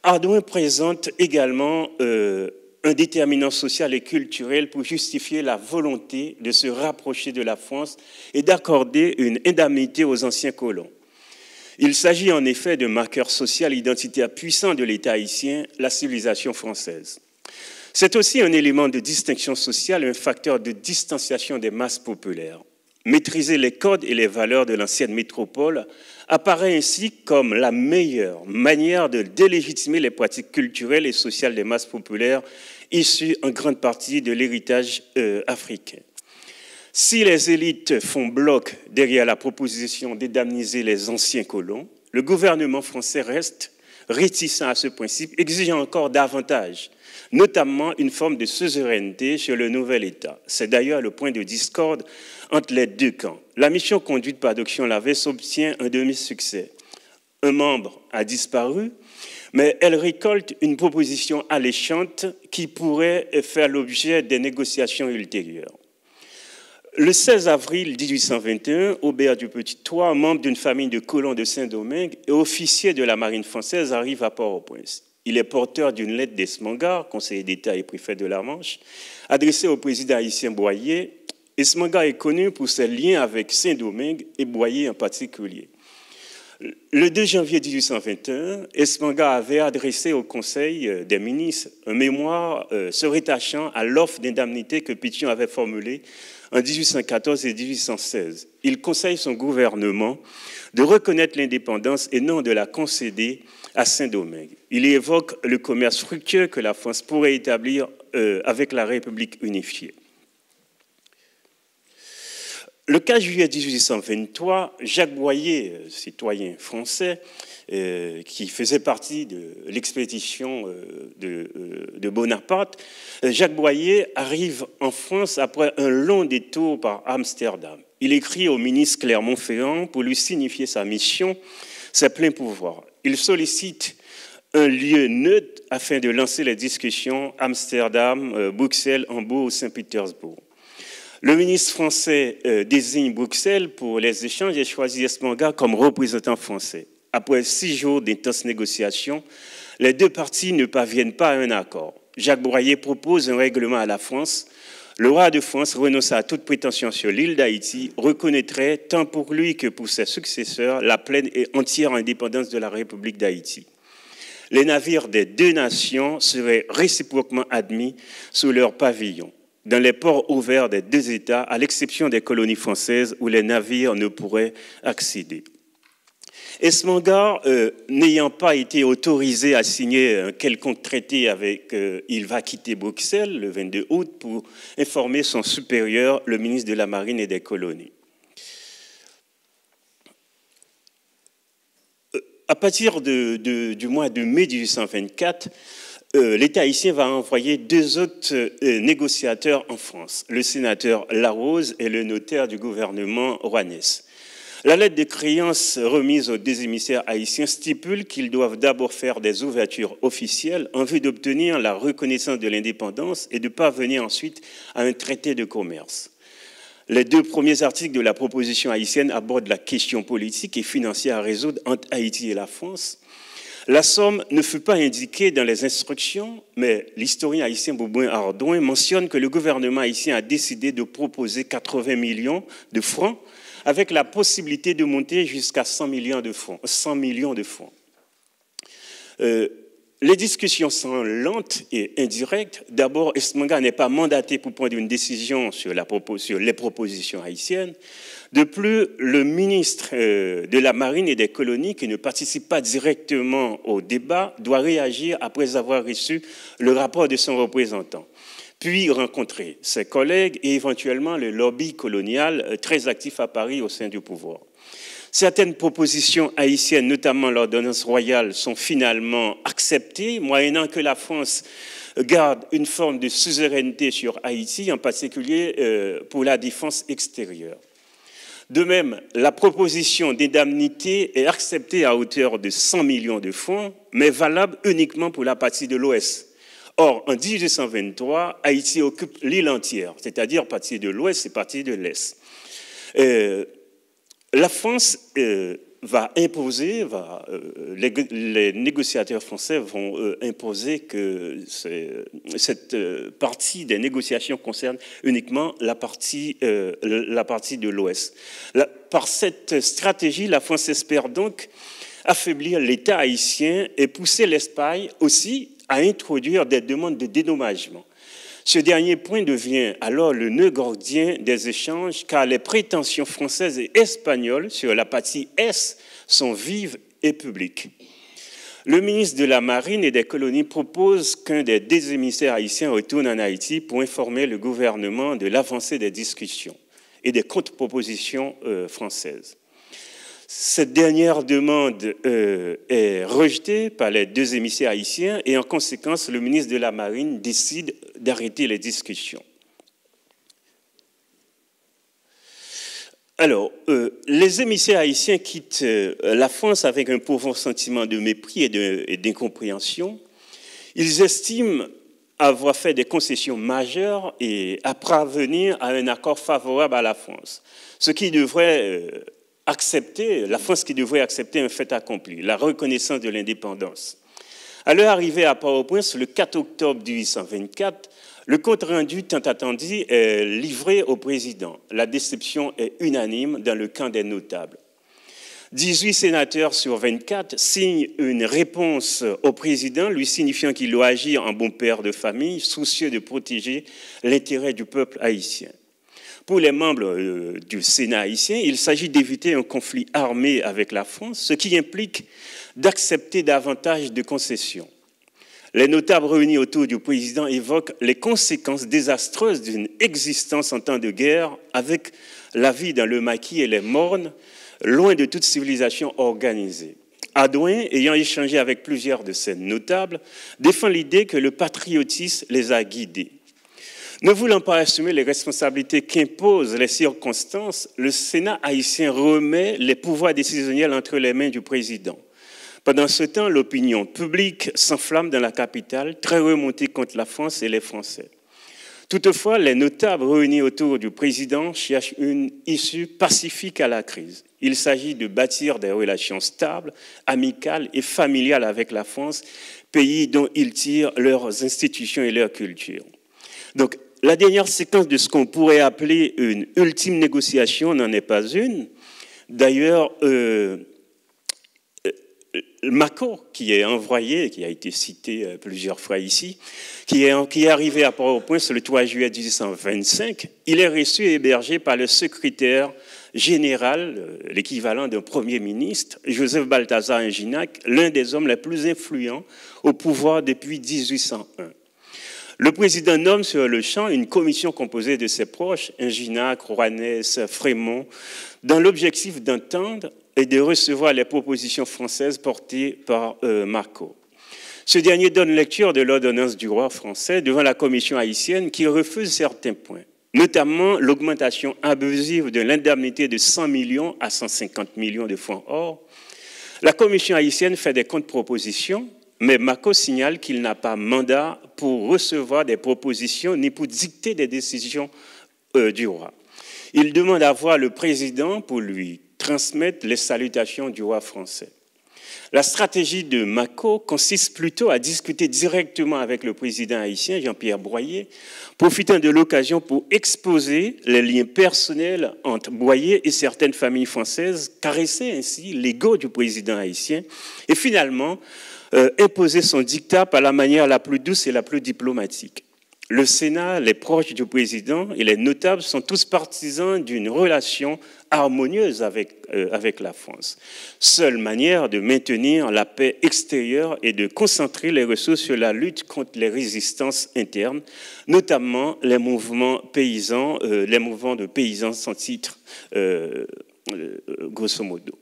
Ardouin présente également un déterminant social et culturel pour justifier la volonté de se rapprocher de la France et d'accorder une indemnité aux anciens colons. Il s'agit en effet d'un marqueur social identitaire puissant de l'État haïtien, la civilisation française. C'est aussi un élément de distinction sociale, un facteur de distanciation des masses populaires. Maîtriser les codes et les valeurs de l'ancienne métropole apparaît ainsi comme la meilleure manière de délégitimer les pratiques culturelles et sociales des masses populaires issues en grande partie de l'héritage africain. Si les élites font bloc derrière la proposition d'indemniser les anciens colons, le gouvernement français reste réticents à ce principe, exigeant encore davantage, notamment une forme de suzeraineté sur le nouvel État. C'est d'ailleurs le point de discorde entre les deux camps. La mission conduite par Doction Lavesse obtient un demi-succès. Un membre a disparu, mais elle récolte une proposition alléchante qui pourrait faire l'objet des négociations ultérieures. Le 16 avril 1821, Aubert du Petit-Thouars, membre d'une famille de colons de Saint-Domingue et officier de la marine française, arrive à Port-au-Prince. Il est porteur d'une lettre d'Esmengar, conseiller d'État et préfet de la Manche, adressée au président haïtien Boyer. Esmengar est connu pour ses liens avec Saint-Domingue et Boyer en particulier. Le 2 janvier 1821, Esmengar avait adressé au Conseil des ministres un mémoire se rattachant à l'offre d'indemnité que Pétion avait formulée en 1814 et 1816. Il conseille son gouvernement de reconnaître l'indépendance et non de la concéder à Saint-Domingue. Il évoque le commerce fructueux que la France pourrait établir avec la République unifiée. Le 4 juillet 1823, Jacques Boyer, citoyen français, qui faisait partie de l'expédition de Bonaparte, Jacques Boyer arrive en France après un long détour par Amsterdam. Il écrit au ministre Clermont-Ferrand pour lui signifier sa mission, ses pleins pouvoirs. Il sollicite un lieu neutre afin de lancer les discussions Amsterdam, Bruxelles, Hambourg ou Saint-Pétersbourg. Le ministre français désigne Bruxelles pour les échanges et choisit Esmengar comme représentant français. Après 6 jours d'intenses négociations, les deux parties ne parviennent pas à un accord. Jacques Boyer propose un règlement à la France. Le roi de France renonce à toute prétention sur l'île d'Haïti, reconnaîtrait tant pour lui que pour ses successeurs la pleine et entière indépendance de la République d'Haïti. Les navires des deux nations seraient réciproquement admis sous leur pavillon dans les ports ouverts des deux États, à l'exception des colonies françaises où les navires ne pourraient accéder. Esmengar, n'ayant pas été autorisé à signer un quelconque traité avec, il va quitter Bruxelles le 22 août pour informer son supérieur, le ministre de la Marine et des Colonies. À partir du mois de mai 1824, l'État haïtien va envoyer 2 autres négociateurs en France, le sénateur Larose et le notaire du gouvernement Roanès. La lettre de créance remise aux 2 émissaires haïtiens stipule qu'ils doivent d'abord faire des ouvertures officielles en vue d'obtenir la reconnaissance de l'indépendance et de parvenir ensuite à un traité de commerce. Les 2 premiers articles de la proposition haïtienne abordent la question politique et financière à résoudre entre Haïti et la France. La somme ne fut pas indiquée dans les instructions, mais l'historien haïtien Beaubrun-Ardouin mentionne que le gouvernement haïtien a décidé de proposer 80 millions de francs avec la possibilité de monter jusqu'à 100 millions de francs. Les discussions sont lentes et indirectes. D'abord, Esmengar n'est pas mandaté pour prendre une décision sur les propositions haïtiennes. De plus, le ministre de la Marine et des Colonies, qui ne participe pas directement au débat, doit réagir après avoir reçu le rapport de son représentant, puis rencontrer ses collègues et éventuellement le lobby colonial très actif à Paris au sein du pouvoir. Certaines propositions haïtiennes, notamment l'ordonnance royale, sont finalement acceptées, moyennant que la France garde une forme de suzeraineté sur Haïti, en particulier pour la défense extérieure. De même, la proposition d'indemnité est acceptée à hauteur de 100 millions de francs, mais valable uniquement pour la partie de l'Ouest. Or, en 1823, Haïti occupe l'île entière, c'est-à-dire partie de l'Ouest et partie de l'Est. La France va imposer, les négociateurs français vont imposer que cette partie des négociations concerne uniquement la partie de l'Ouest. Par cette stratégie, la France espère donc affaiblir l'État haïtien et pousser l'Espagne aussi à introduire des demandes de dédommagement. Ce dernier point devient alors le nœud gordien des échanges, car les prétentions françaises et espagnoles sur la partie Est sont vives et publiques. Le ministre de la Marine et des Colonies propose qu'un des 2 émissaires haïtiens retourne en Haïti pour informer le gouvernement de l'avancée des discussions et des contre-propositions françaises. Cette dernière demande est rejetée par les deux émissaires haïtiens et en conséquence, le ministre de la Marine décide d'arrêter les discussions. Alors, les émissaires haïtiens quittent la France avec un profond sentiment de mépris et d'incompréhension. Ils estiment avoir fait des concessions majeures et à parvenir à un accord favorable à la France, ce qui devrait la France qui devrait accepter un fait accompli, la reconnaissance de l'indépendance. À leur arrivée à Port-au-Prince, le 4 octobre 1824, le compte-rendu tant attendu est livré au président. La déception est unanime dans le camp des notables. 18 sénateurs sur 24 signent une réponse au président lui signifiant qu'il doit agir en bon père de famille, soucieux de protéger l'intérêt du peuple haïtien. Pour les membres du Sénat haïtien, il s'agit d'éviter un conflit armé avec la France, ce qui implique d'accepter davantage de concessions. Les notables réunis autour du président évoquent les conséquences désastreuses d'une existence en temps de guerre avec la vie dans le maquis et les mornes, loin de toute civilisation organisée. Adouin, ayant échangé avec plusieurs de ces notables, défend l'idée que le patriotisme les a guidés. Ne voulant pas assumer les responsabilités qu'imposent les circonstances, le Sénat haïtien remet les pouvoirs décisionnels entre les mains du président. Pendant ce temps, l'opinion publique s'enflamme dans la capitale, très remontée contre la France et les Français. Toutefois, les notables réunis autour du président cherchent une issue pacifique à la crise. Il s'agit de bâtir des relations stables, amicales et familiales avec la France, pays dont ils tirent leurs institutions et leur culture. Donc, la dernière séquence de ce qu'on pourrait appeler une ultime négociation n'en est pas une. D'ailleurs, Mako, qui est envoyé, qui a été cité plusieurs fois ici, qui est arrivé à Port-au-Prince le 3 juillet 1825, il est reçu et hébergé par le secrétaire général, l'équivalent d'un premier ministre, Joseph Balthazar Inginac, l'un des hommes les plus influents au pouvoir depuis 1801. Le président nomme sur le champ une commission composée de ses proches, Inginac, Rouanès, Frémont, dans l'objectif d'entendre et de recevoir les propositions françaises portées par Mako. Ce dernier donne lecture de l'ordonnance du roi français devant la commission haïtienne qui refuse certains points, notamment l'augmentation abusive de l'indemnité de 100 millions à 150 millions de francs or. La commission haïtienne fait des contre-propositions, mais Mako signale qu'il n'a pas mandat pour recevoir des propositions ni pour dicter des décisions du roi. Il demande à voir le président pour lui transmettre les salutations du roi français. La stratégie de Mako consiste plutôt à discuter directement avec le président haïtien, Jean-Pierre Boyer, profitant de l'occasion pour exposer les liens personnels entre Boyer et certaines familles françaises, caresser ainsi l'ego du président haïtien et finalement imposer son dictat par la manière la plus douce et la plus diplomatique. Le Sénat, les proches du président et les notables sont tous partisans d'une relation harmonieuse avec la France. Seule manière de maintenir la paix extérieure et de concentrer les ressources sur la lutte contre les résistances internes, notamment les mouvements paysans, les mouvements de paysans sans titre, grosso modo.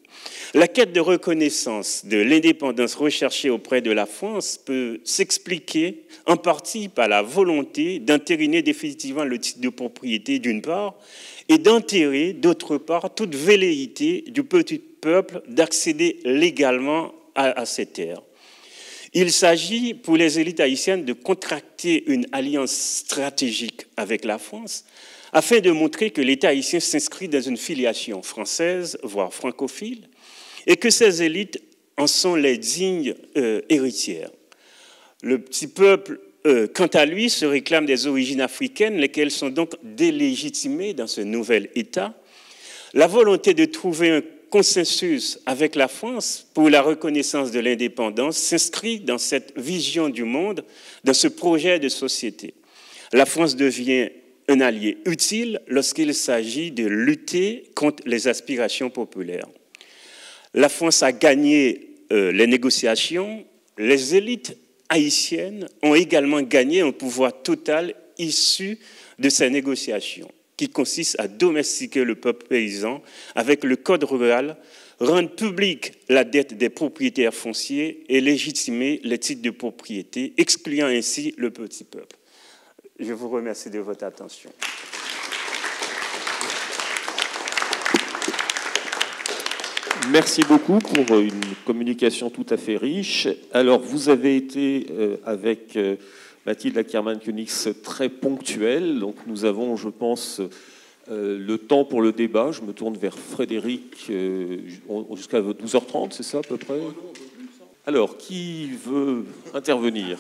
La quête de reconnaissance de l'indépendance recherchée auprès de la France peut s'expliquer en partie par la volonté d'entériner définitivement le titre de propriété d'une part et d'enterrer d'autre part toute velléité du petit peuple d'accéder légalement à ces terres. Il s'agit pour les élites haïtiennes de contracter une alliance stratégique avec la France afin de montrer que l'État haïtien s'inscrit dans une filiation française, voire francophile, et que ces élites en sont les dignes héritières. Le petit peuple, quant à lui, se réclame des origines africaines, lesquelles sont donc délégitimées dans ce nouvel État. La volonté de trouver un consensus avec la France pour la reconnaissance de l'indépendance s'inscrit dans cette vision du monde, dans ce projet de société. La France devient un allié utile lorsqu'il s'agit de lutter contre les aspirations populaires. La France a gagné les négociations. Les élites haïtiennes ont également gagné un pouvoir total issu de ces négociations, qui consiste à domestiquer le peuple paysan avec le code rural rendre publique la dette des propriétaires fonciers et légitimer les titres de propriété, excluant ainsi le petit peuple. Je vous remercie de votre attention.
Merci beaucoup pour une communication tout à fait riche. Alors, vous avez été avec Mathilde Ackermann-Koenigs très ponctuelle. Donc, nous avons, je pense, le temps pour le débat. Je me tourne vers Frédéric jusqu'à 12h30, c'est ça à peu près? Alors, qui veut intervenir?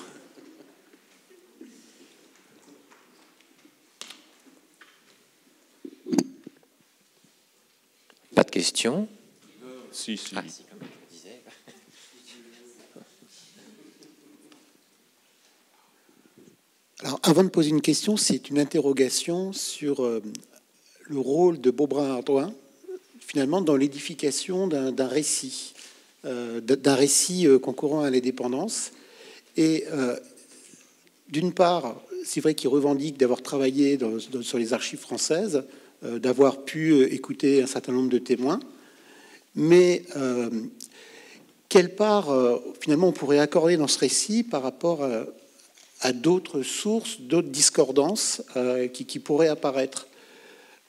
Pas de questions?
Si, si.
Ah, si, comme je disais.
Alors, avant de poser une question, c'est une interrogation sur le rôle de Beaubrun-Ardouin, finalement, dans l'édification d'un récit concourant à l'indépendance. Et d'une part, c'est vrai qu'il revendique d'avoir travaillé sur les archives françaises, d'avoir pu écouter un certain nombre de témoins. Mais quelle part, finalement, on pourrait accorder dans ce récit par rapport à d'autres sources, d'autres discordances qui pourraient apparaître?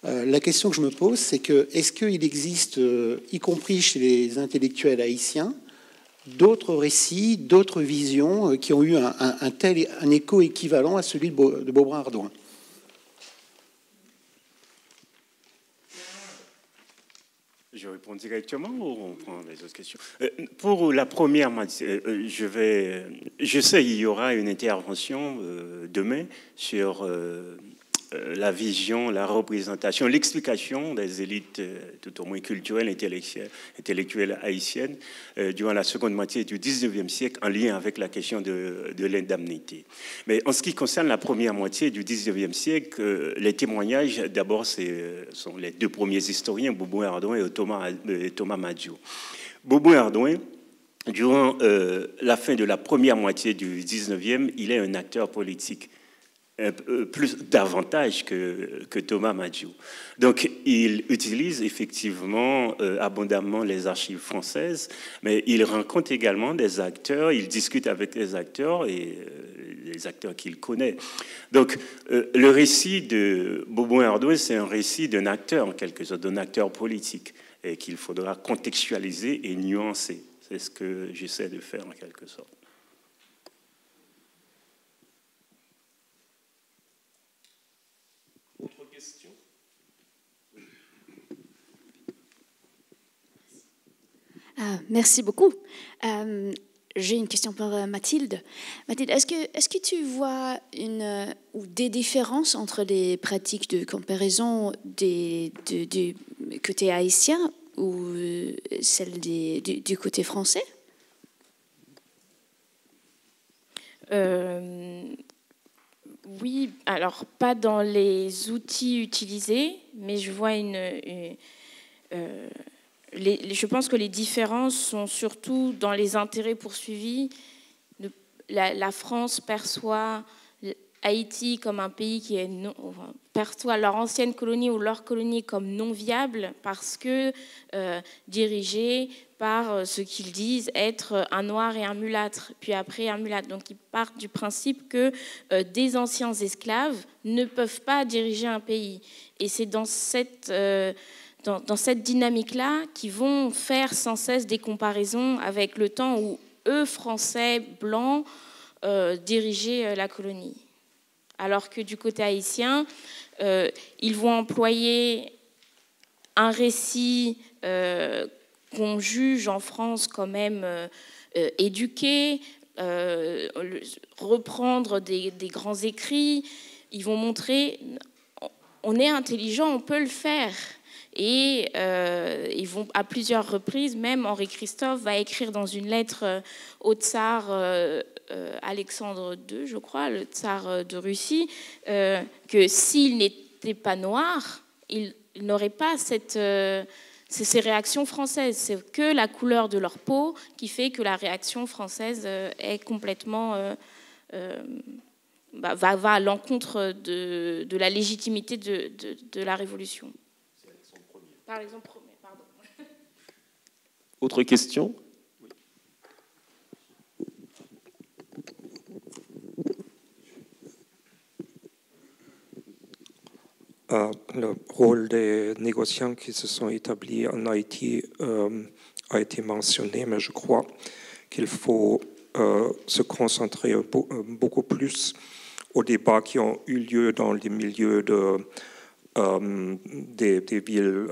La question que je me pose, c'est que est-ce qu'il existe, y compris chez les intellectuels haïtiens, d'autres récits, d'autres visions qui ont eu un écho équivalent à celui de Beaubrun-Ardouin?
Je réponds directement ou on prend les autres questions? Pour la première, je sais qu'il y aura une intervention demain sur la vision, la représentation, l'explication des élites, tout au moins culturelles, intellectuelles haïtiennes, durant la seconde moitié du 19e siècle, en lien avec la question de l'indemnité. Mais en ce qui concerne la première moitié du 19e siècle, les témoignages, d'abord, sont les deux premiers historiens, Beaubrun-Ardouin et Thomas Madiot. Beaubrun-Ardouin, durant la fin de la première moitié du 19e, il est un acteur politique. Davantage que Thomas Madiot. Donc, il utilise effectivement abondamment les archives françaises, mais il rencontre également des acteurs, il discute avec les acteurs et les acteurs qu'il connaît. Donc, le récit de Beaubrun-Ardouin, c'est un récit d'un acteur, en quelque sorte, d'un acteur politique, et qu'il faudra contextualiser et nuancer. C'est ce que j'essaie de faire, en quelque sorte.
Merci beaucoup. J'ai une question pour Mathilde. Mathilde, est-ce que tu vois ou des différences entre les pratiques de comparaison du côté haïtien ou celles du côté français?
Oui, alors pas dans les outils utilisés, mais je vois je pense que les différences sont surtout dans les intérêts poursuivis. La France perçoit Haïti comme un pays qui perçoit leur ancienne colonie ou leur colonie comme non viable parce que dirigée par ce qu'ils disent être un noir et un mulâtre, puis après un mulâtre. Donc ils partent du principe que des anciens esclaves ne peuvent pas diriger un pays. Et c'est dans cette dynamique-là qu'ils vont faire sans cesse des comparaisons avec le temps où eux, Français, Blancs, dirigeaient la colonie. Alors que du côté haïtien, ils vont employer un récit qu'on juge en France quand même éduqué, reprendre des grands écrits. Ils vont montrer, on est intelligent, on peut le faire. Et ils vont à plusieurs reprises, même Henri Christophe va écrire dans une lettre au tsar Alexandre II, je crois, le tsar de Russie, que s'il n'était pas noir, il n'aurait pas ces réactions françaises. C'est que la couleur de leur peau qui fait que la réaction française est complètement... va à l'encontre de la légitimité de la Révolution. Par exemple, pardon.
Autre question?
Le rôle des négociants qui se sont établis en Haïti a été mentionné, mais je crois qu'il faut se concentrer beaucoup plus aux débats qui ont eu lieu dans les milieux des villes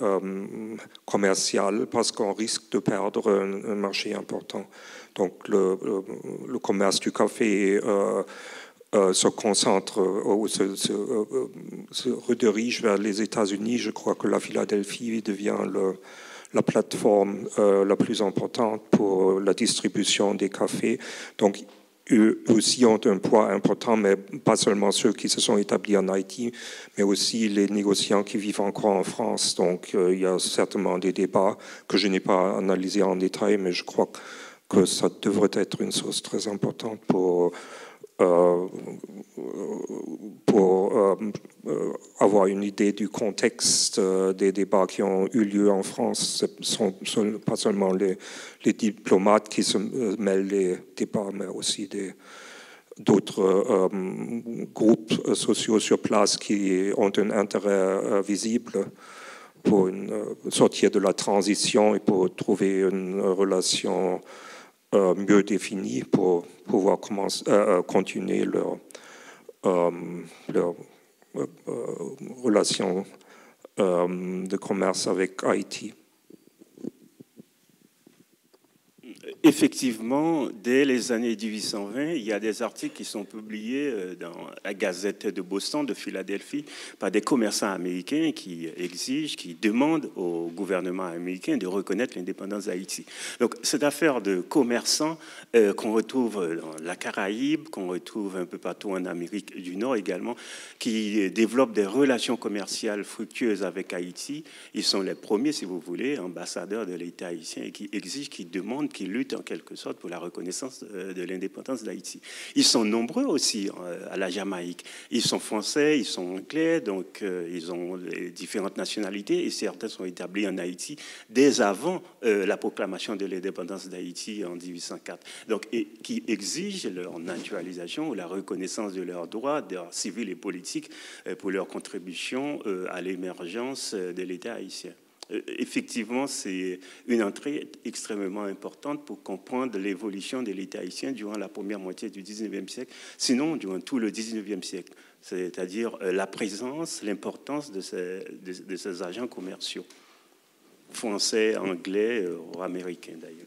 commerciales, parce qu'on risque de perdre un marché important. Donc le commerce du café se concentre ou se redirige vers les États-Unis. Je crois que la Philadelphie devient la plateforme la plus importante pour la distribution des cafés. Donc, eux aussi ont un poids important, mais pas seulement ceux qui se sont établis en Haïti, mais aussi les négociants qui vivent encore en France. Donc, il y a certainement des débats que je n'ai pas analysés en détail, mais je crois que ça devrait être une source très importante pour avoir une idée du contexte des débats qui ont eu lieu en France. Ce ne sont pas seulement les diplomates qui se mêlent les débats, mais aussi d'autres groupes sociaux sur place qui ont un intérêt visible pour sortir de la transition et pour trouver une relation mieux définie pour pouvoir continuer leur relation de commerce avec Haïti.
Effectivement, dès les années 1820, il y a des articles qui sont publiés dans la Gazette de Boston, de Philadelphie, par des commerçants américains qui exigent, qui demandent au gouvernement américain de reconnaître l'indépendance d'Haïti. Donc, cette affaire de commerçants qu'on retrouve dans la Caraïbe, qu'on retrouve un peu partout en Amérique du Nord également, qui développent des relations commerciales fructueuses avec Haïti. Ils sont les premiers, si vous voulez, ambassadeurs de l'État haïtien et qui exigent, qui demandent, qui luttent en quelque sorte pour la reconnaissance de l'indépendance d'Haïti. Ils sont nombreux aussi à la Jamaïque. Ils sont français, ils sont anglais, donc ils ont les différentes nationalités et certains sont établis en Haïti dès avant la proclamation de l'indépendance d'Haïti en 1804. Donc, et qui exigent leur naturalisation ou la reconnaissance de leurs droits civils et politiques pour leur contribution à l'émergence de l'État haïtien. Effectivement, c'est une entrée extrêmement importante pour comprendre l'évolution de l'État haïtien durant la première moitié du 19e siècle, sinon durant tout le 19e siècle, c'est-à-dire la présence, l'importance de ces agents commerciaux, français, anglais ou américains d'ailleurs.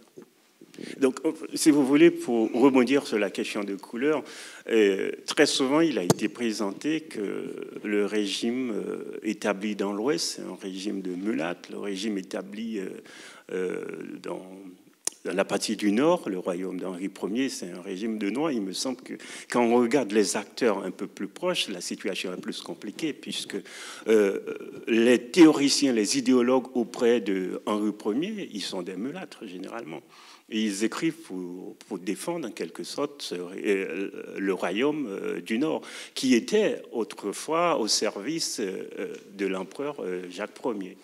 Donc, si vous voulez, pour rebondir sur la question de couleur, très souvent, il a été présenté que le régime établi dans l'Ouest, c'est un régime de mulattes. Le régime établi dans la partie du Nord, le royaume d'Henri Ier, c'est un régime de noirs. Il me semble que quand on regarde les acteurs un peu plus proches, la situation est plus compliquée, puisque les théoriciens, les idéologues auprès de Henri Ier, ils sont des mulâtres, généralement. Et ils écrivent pour défendre en quelque sorte le royaume du Nord, qui était autrefois au service de l'empereur Jacques Ier.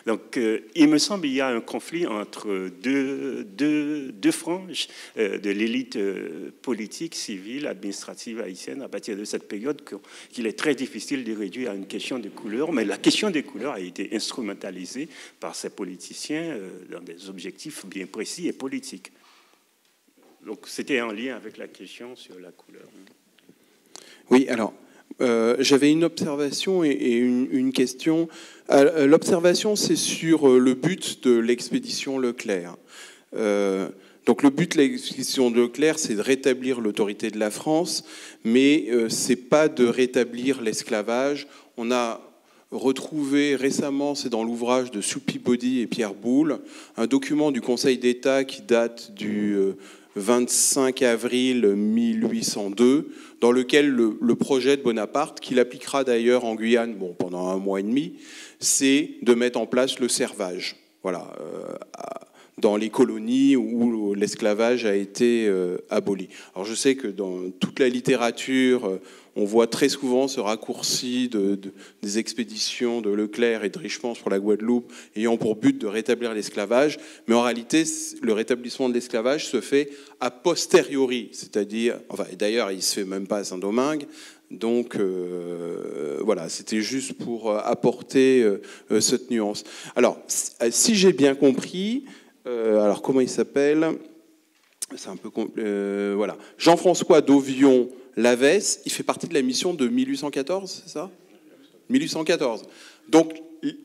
Donc, il me semble qu'il y a un conflit entre deux franges de l'élite politique, civile, administrative haïtienne à partir de cette période qu'il est très difficile de réduire à une question de couleur. Mais la question des couleurs a été instrumentalisée par ces politiciens dans des objectifs bien précis et politiques. Donc, c'était en lien avec la question sur la couleur.
Oui, alors, j'avais une observation et une question. L'observation, c'est sur le but de l'expédition Leclerc. Donc le but de l'expédition de Leclerc, c'est de rétablir l'autorité de la France, mais c'est pas de rétablir l'esclavage. On a retrouvé récemment, c'est dans l'ouvrage de Soupi Body et Pierre Boulle, un document du Conseil d'État qui date du 25 avril 1802, dans lequel le projet de Bonaparte, qu'il appliquera d'ailleurs en Guyane pendant 1 mois et demi, c'est de mettre en place le servage. Voilà. dans les colonies où l'esclavage a été aboli. Alors je sais que dans toute la littérature, on voit très souvent ce raccourci des expéditions de Leclerc et de Richemont pour la Guadeloupe ayant pour but de rétablir l'esclavage, mais en réalité, le rétablissement de l'esclavage se fait a posteriori, c'est-à-dire, enfin, d'ailleurs, il ne se fait même pas à Saint-Domingue. Donc voilà, c'était juste pour apporter cette nuance. Alors, si j'ai bien compris, alors comment il s'appelle? C'est un peu voilà. Jean-François Dauvion Lavesse, il fait partie de la mission de 1814, c'est ça? 1814. Donc,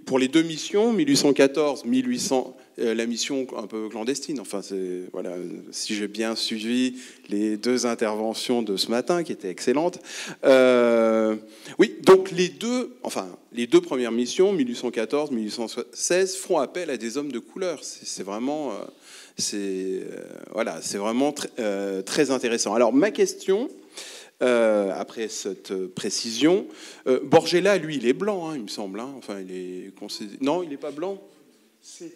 pour les deux missions, 1814, 1800, la mission un peu clandestine. Enfin, voilà, si j'ai bien suivi les deux interventions de ce matin, qui étaient excellentes. Oui, donc les deux premières missions, 1814, 1816, font appel à des hommes de couleur. C'est vraiment, voilà, c'est vraiment très intéressant. Alors, ma question. Après cette précision, Borgella, lui, il est blanc, hein, il me semble. Hein. Enfin, non, il n'est pas blanc. C'est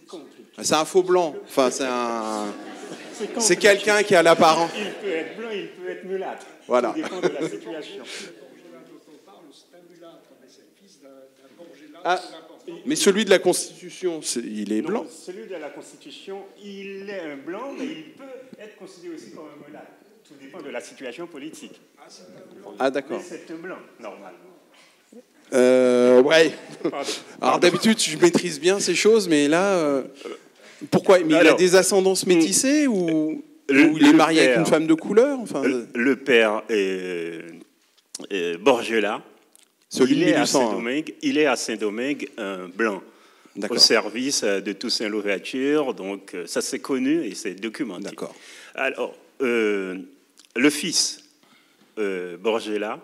un faux blanc. Enfin, c'est quelqu'un qui a l'apparence.
Il peut être blanc, il peut être mulâtre.
Voilà.
Tout dépend de la situation.
Ah, mais celui de la Constitution, il est blanc.
Celui de la Constitution, il est un blanc, mais il peut être considéré aussi comme un mulâtre. Tout dépend de la situation politique.
Ah, d'accord.
Mais c'est un blanc, normalement.
Ouais. Alors d'habitude, je maîtrise bien ces choses, mais là, pourquoi? Mais il a des ascendances métissées ou il est marié avec une femme de couleur? Enfin,
le père Borgella, il est à Saint-Domingue un blanc, au service de Toussaint Louverture, donc ça c'est connu et c'est documenté.
D'accord.
Alors, le fils Borgella,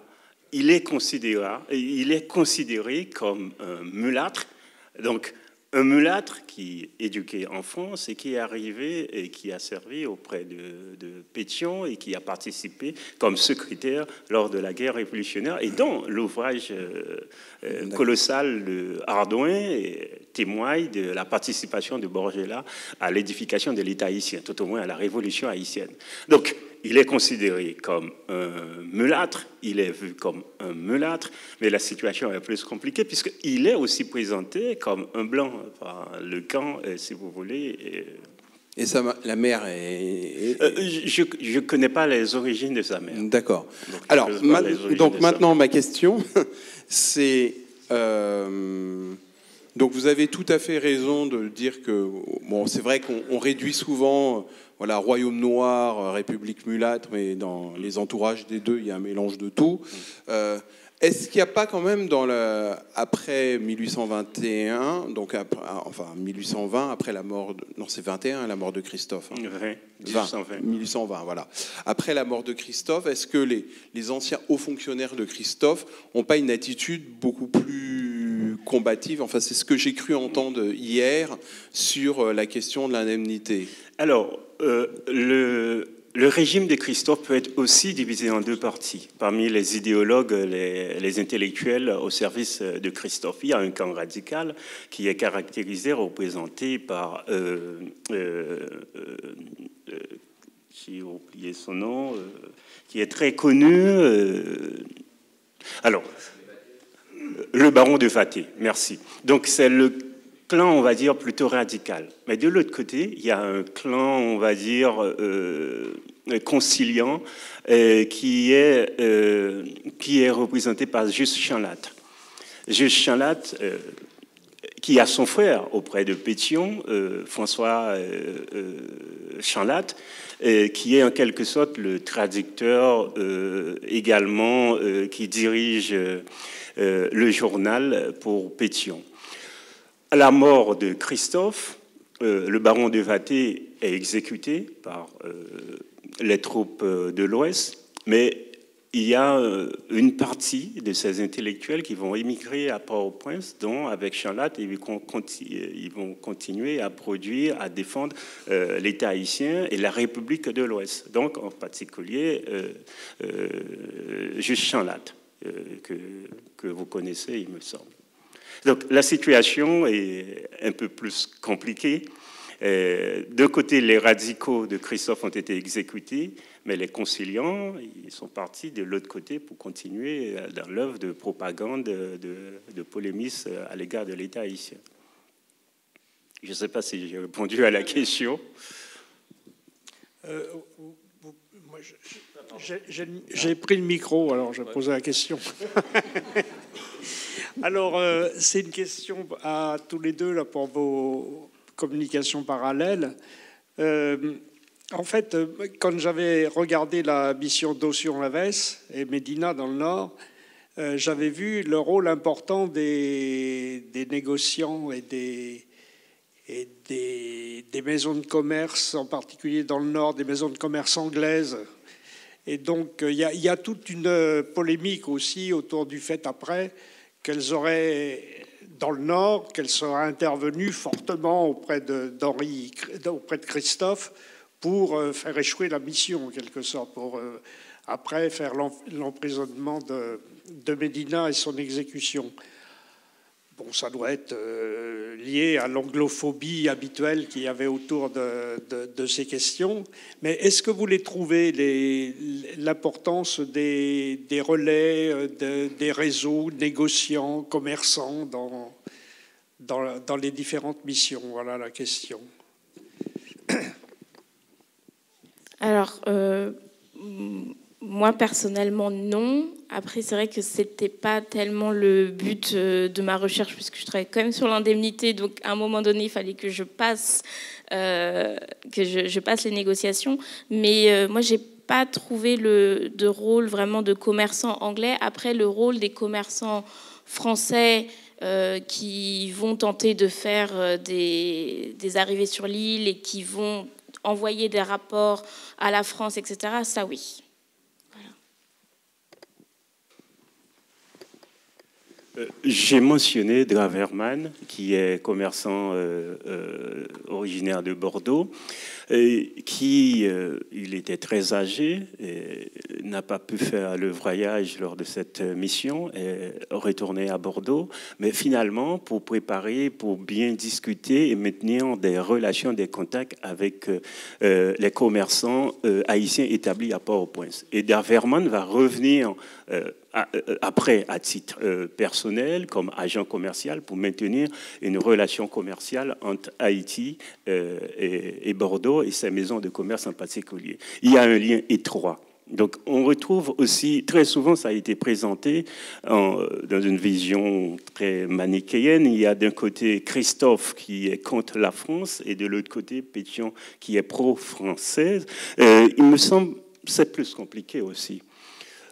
il est considéré comme un mulâtre, donc un mulâtre qui est éduqué en France et qui est arrivé et qui a servi auprès de Pétion et qui a participé comme secrétaire lors de la guerre révolutionnaire et dont l'ouvrage colossal de Ardouin témoigne de la participation de Borgella à l'édification de l'État haïtien, tout au moins à la révolution haïtienne. Donc, il est considéré comme un mulâtre, il est vu comme un mulâtre, mais la situation est plus compliquée puisqu'il est aussi présenté comme un blanc par le camp, si vous voulez.
Et la mère est...
Je ne connais pas les origines de sa mère.
D'accord. Alors, maintenant, ma question, c'est... donc, vous avez tout à fait raison de dire que... Bon, c'est vrai qu'on réduit souvent... Voilà, royaume noir, république mulâtre, mais dans les entourages des deux, il y a un mélange de tout. Est-ce qu'il n'y a pas quand même, après 1821, donc enfin 1820, après la mort... Non, c'est 21, la mort de Christophe. Hein. 1820, voilà. Après la mort de Christophe, est-ce que les anciens hauts fonctionnaires de Christophe n'ont pas une attitude beaucoup plus combative? Enfin, c'est ce que j'ai cru entendre hier sur la question de l'indemnité.
Alors, le régime de Christophe peut être aussi divisé en deux parties. Parmi les idéologues, les intellectuels au service de Christophe, il y a un camp radical qui est caractérisé, représenté par... j'ai oublié son nom, qui est très connu. Alors, le baron de Vathey, merci. Donc, c'est le clan, on va dire, plutôt radical. Mais de l'autre côté, il y a un clan, on va dire, conciliant, qui est représenté par Juste Chanlatte. Juste Chanlatte, qui a son frère auprès de Pétion, François Chanlatte, qui est en quelque sorte le traducteur également, qui dirige le journal pour Pétion. À la mort de Christophe, le baron de Vathey est exécuté par les troupes de l'Ouest, mais il y a une partie de ces intellectuels qui vont émigrer à Port-au-Prince, dont avec Chanlatte, ils vont continuer à produire, à défendre l'État haïtien et la République de l'Ouest. Donc, en particulier, Juste Chanlatte, que vous connaissez, il me semble. Donc, la situation est un peu plus compliquée. De côté, les radicaux de Christophe ont été exécutés, mais les conciliants, ils sont partis de l'autre côté pour continuer dans l'œuvre de propagande, de polémisme à l'égard de l'État haïtien. Je ne sais pas si j'ai répondu à la question.
J'ai pris le micro, alors je vais poser la question. Alors, c'est une question à tous les deux là, pour vos communications parallèles. En fait, quand j'avais regardé la mission d'Ossur-Lavès et Médina dans le Nord, j'avais vu le rôle important des négociants et des maisons de commerce, en particulier dans le Nord, des maisons de commerce anglaises. Et donc, il y a toute une polémique aussi autour du fait après qu'elles auraient, dans le Nord, qu'elles seraient intervenues fortement auprès de Christophe pour faire échouer la mission, en quelque sorte, pour après faire l'emprisonnement de Médina et son exécution. Bon, ça doit être lié à l'anglophobie habituelle qu'il y avait autour de ces questions. Mais est-ce que vous les trouvez, l'importance des relais, des réseaux négociants, commerçants dans les différentes missions? Voilà la question.
Alors, moi, personnellement, non. Après, c'est vrai que c'était pas tellement le but de ma recherche, puisque je travaille quand même sur l'indemnité. Donc, à un moment donné, il fallait que je passe, les négociations. Mais moi, j'ai pas trouvé de rôle vraiment de commerçant anglais. Après, le rôle des commerçants français qui vont tenter de faire des arrivées sur l'île et qui vont envoyer des rapports à la France, etc., ça, oui.
J'ai mentionné Draverman, qui est commerçant originaire de Bordeaux, il était très âgé et n'a pas pu faire le voyage lors de cette mission et retourner à Bordeaux. Mais finalement, pour préparer, pour bien discuter et maintenir des relations, des contacts avec les commerçants haïtiens établis à Port-au-Prince. Et Draverman va revenir après, à titre personnel, comme agent commercial, pour maintenir une relation commerciale entre Haïti et Bordeaux et ses maisons de commerce en particulier. Il y a un lien étroit. Donc, on retrouve aussi, très souvent, ça a été présenté dans une vision très manichéenne. Il y a d'un côté Christophe qui est contre la France et de l'autre côté Pétion qui est pro-française. Il me semble que c'est plus compliqué aussi.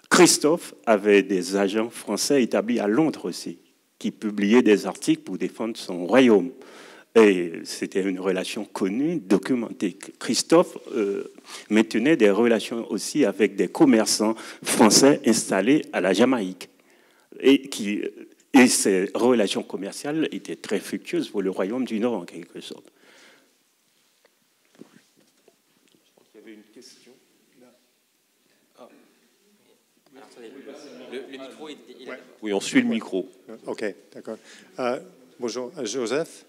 Christophe avait des agents français établis à Londres aussi, qui publiaient des articles pour défendre son royaume. Et c'était une relation connue, documentée. Christophe maintenait des relations aussi avec des commerçants français installés à la Jamaïque. Et ces relations commerciales étaient très fructueuses pour le royaume du Nord, en quelque sorte.
Il y avait une question.
Le micro est...
Oui, on suit le micro.
OK, d'accord. Bonjour, Joseph.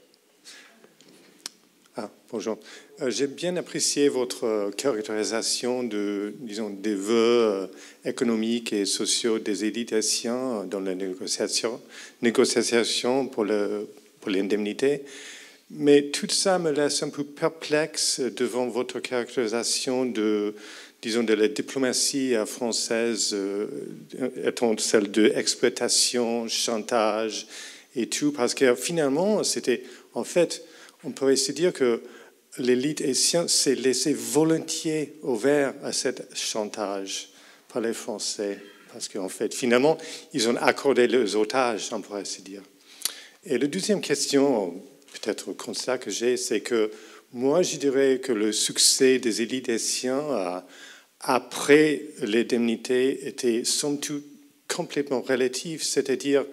Bonjour. J'ai bien apprécié votre caractérisation des vœux économiques et sociaux des élites haïtiennes dans la négociation pour l'indemnité. Mais tout ça me laisse un peu perplexe devant votre caractérisation de la diplomatie française étant celle de exploitation, chantage et tout, parce que finalement, en fait, on pourrait se dire que l'élite haïtienne s'est laissée volontiers ouverte à ce chantage par les Français, parce qu'en fait, finalement, ils ont accordé les otages, on pourrait se dire. Et la deuxième question, peut-être le constat que j'ai, c'est que moi, je dirais que le succès des élites haïtiennes après l'indemnité était somme toute complètement relatif, c'est-à-dire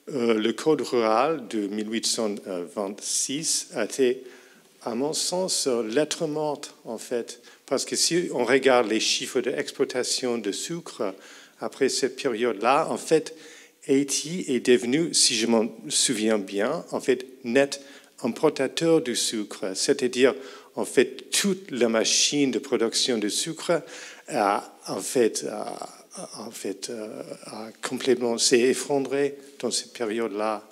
le Code rural de 1826 a été, à mon sens, lettre morte, en fait, parce que si on regarde les chiffres d'exploitation de sucre après cette période-là, en fait, Haïti est devenu, si je m'en souviens bien, en fait, net importateurs du sucre, c'est-à-dire en fait toute la machine de production de sucre complètement s'est effondrée dans cette période-là.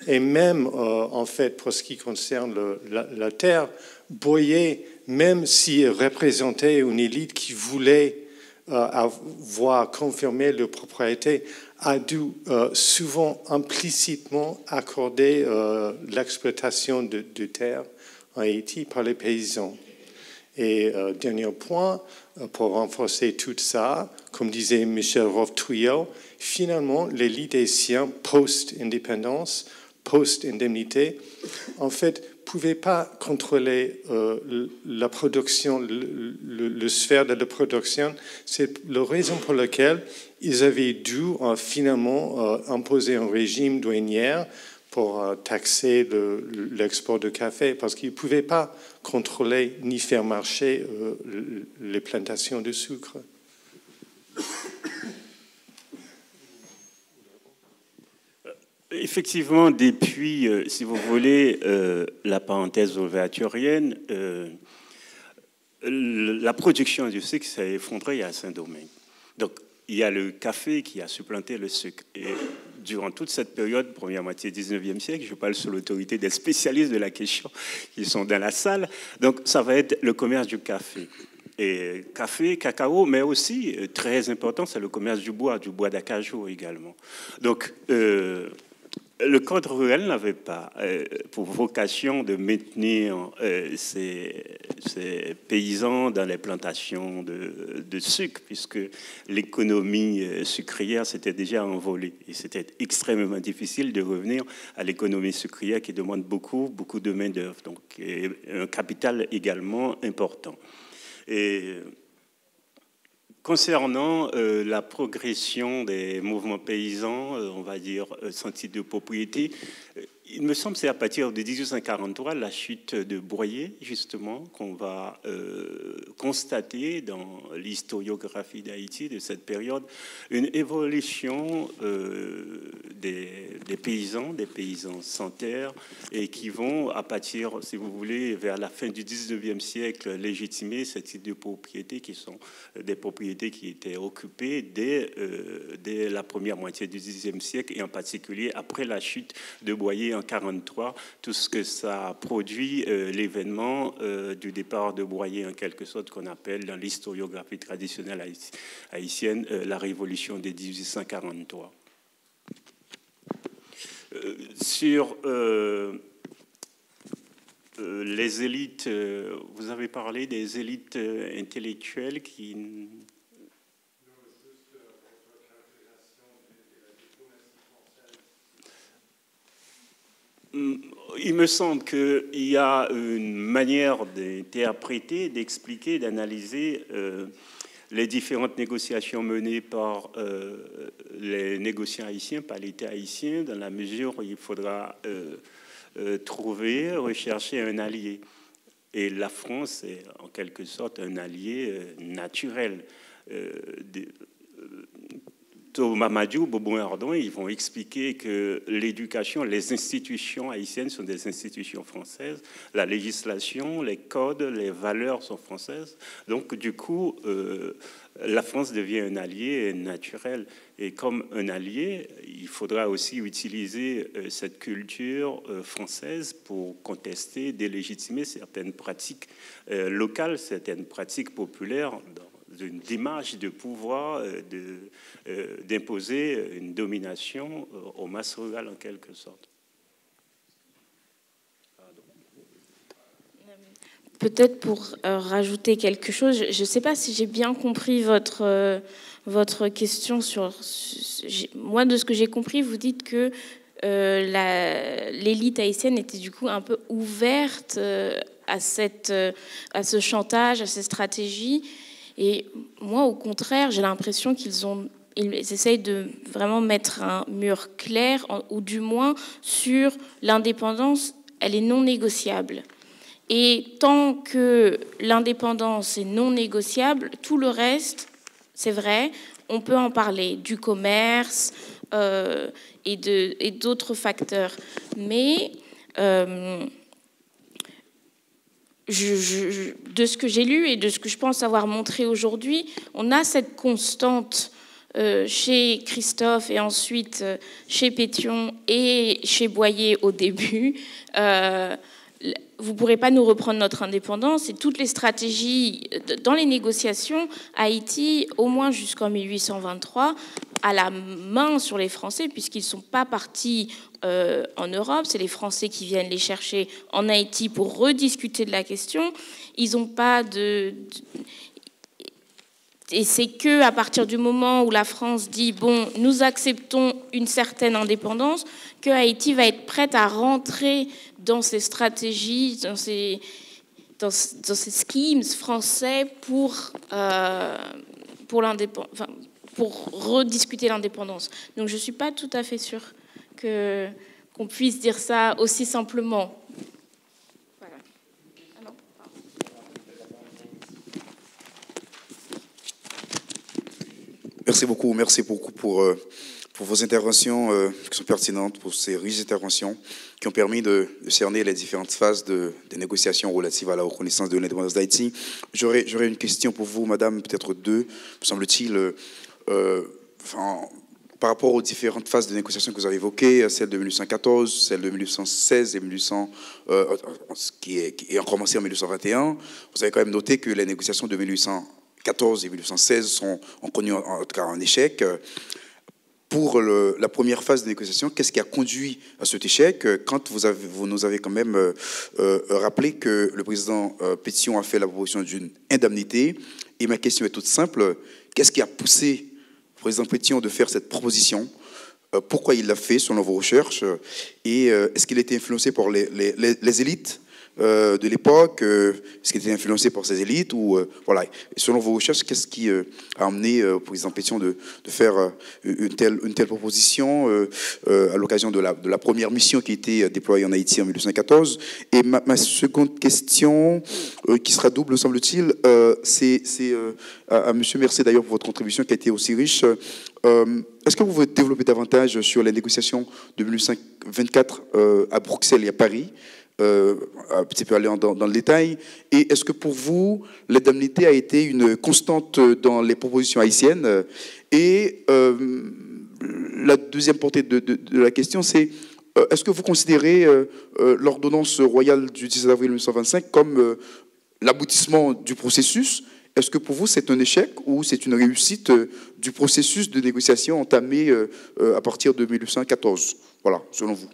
Et même en fait pour ce qui concerne la terre, Boyer, même s'il représentait une élite qui voulait avoir confirmé leur propriété, a dû souvent implicitement accorder l'exploitation de terre en Haïti par les paysans. Et dernier point, pour renforcer tout ça, comme disait Michel Roth-Trouillot, finalement, l'élite haïtienne post-indépendance, post-indemnité, en fait, ne pouvait pas contrôler la production, le sphère de la production. C'est la raison pour laquelle ils avaient dû finalement imposer un régime douanier pour taxer l'export de café, parce qu'ils ne pouvaient pas contrôler ni faire marcher les plantations de sucre.
Effectivement, depuis, si vous voulez, la parenthèse ouverturienne, la production du sucre s'est effondrée à Saint-Domingue. Donc, il y a le café qui a supplanté le sucre. Et durant toute cette période, première moitié du 19e siècle, je parle sous l'autorité des spécialistes de la question qui sont dans la salle, donc ça va être le commerce du café. Et café, cacao, mais aussi, très important, c'est le commerce du bois d'acajou également. Donc, le code rural n'avait pas pour vocation de maintenir ces paysans dans les plantations de sucre, puisque l'économie sucrière s'était déjà envolée. Et c'était extrêmement difficile de revenir à l'économie sucrière qui demande beaucoup de main-d'œuvre, donc un capital également important. Et concernant la progression des mouvements paysans, on va dire sans titre de propriété, il me semble que c'est à partir de 1843, la chute de Boyer, justement, qu'on va constater dans l'historiographie d'Haïti de cette période, une évolution des paysans sans terre, et qui vont, à partir, si vous voulez, vers la fin du 19e siècle, légitimer ce type de propriétés qui sont des propriétés qui étaient occupées dès la première moitié du 10e siècle, et en particulier après la chute de Boyer en 1943, tout ce que ça a produit, l'événement du départ de Boyer, en quelque sorte, qu'on appelle dans l'historiographie traditionnelle haïtienne la révolution de 1843. Sur les élites, vous avez parlé des élites intellectuelles qui... Il me semble qu'il y a une manière d'interpréter, d'expliquer, d'analyser les différentes négociations menées par les négociants haïtiens, par l'État haïtien, dans la mesure où il faudra rechercher un allié. Et la France est en quelque sorte un allié naturel. Mamadou, Bobo-Ardon, ils vont expliquer que l'éducation, les institutions haïtiennes sont des institutions françaises, la législation, les codes, les valeurs sont françaises. Donc, du coup, la France devient un allié naturel. Et comme un allié, il faudra aussi utiliser cette culture française pour contester, délégitimer certaines pratiques locales, certaines pratiques populaires d'une démarche de pouvoir d'imposer une domination aux masses rurales en quelque sorte.
Peut-être pour rajouter quelque chose, je ne sais pas si j'ai bien compris votre question. Moi, de ce que j'ai compris, vous dites que l'élite haïtienne était du coup un peu ouverte à ce chantage, à ces stratégies. Et moi, au contraire, j'ai l'impression ils essayent de vraiment mettre un mur clair, ou du moins sur l'indépendance, elle est non négociable. Et tant que l'indépendance est non négociable, tout le reste, c'est vrai, on peut en parler, du commerce et d'autres facteurs. Mais de ce que j'ai lu et de ce que je pense avoir montré aujourd'hui, on a cette constante chez Christophe et ensuite chez Pétion et chez Boyer au début. Vous ne pourrez pas nous reprendre notre indépendance, et toutes les stratégies dans les négociations, Haïti, au moins jusqu'en 1823, a la main sur les Français, puisqu'ils ne sont pas partis en Europe. C'est les Français qui viennent les chercher en Haïti pour rediscuter de la question. Ils n'ont pas de... Et c'est que à partir du moment où la France dit bon, nous acceptons une certaine indépendance, que Haïti va être prête à rentrer dans ces stratégies, dans ces schemes français pour rediscuter l'indépendance. Donc je ne suis pas tout à fait sûre qu'on puisse dire ça aussi simplement. Voilà. Ah non,
Merci beaucoup pour vos interventions qui sont pertinentes, pour ces riches interventions qui ont permis de cerner les différentes phases des négociations relatives à la reconnaissance de l'indépendance d'Haïti. J'aurais une question pour vous, madame, peut-être deux, me semble-t-il, par rapport aux différentes phases de négociations que vous avez évoquées, celle de 1814, celle de 1816 et qui ont commencé en 1821. Vous avez quand même noté que les négociations de 1814 et 1816 ont connu en tout cas un échec. Pour la première phase de négociation, qu'est-ce qui a conduit à cet échec? Quand vous nous avez quand même rappelé que le président Pétion a fait la proposition d'une indemnité, et ma question est toute simple, qu'est-ce qui a poussé le président Pétion de faire cette proposition? Pourquoi il l'a fait selon vos recherches? Et est-ce qu'il était influencé par les élites de l'époque? Est-ce qu'il était influencé par ces élites? Ou voilà. Et selon vos recherches, qu'est-ce qui a amené au président Pétion de faire une telle proposition à l'occasion de la première mission qui a été déployée en Haïti en 1814? Et ma seconde question, qui sera double, semble-t-il, c'est à M. Mercier d'ailleurs pour votre contribution qui a été aussi riche. Est-ce que vous pouvez développer davantage sur les négociations de 1824 à Bruxelles et à Paris? Un petit peu aller dans le détail. Et est-ce que pour vous, l'indemnité a été une constante dans les propositions haïtiennes? Et la deuxième portée de la question, c'est est-ce que vous considérez l'ordonnance royale du 17 avril 1925 comme l'aboutissement du processus? Est-ce que pour vous, c'est un échec ou c'est une réussite du processus de négociation entamé à partir de 1814? Voilà, selon vous.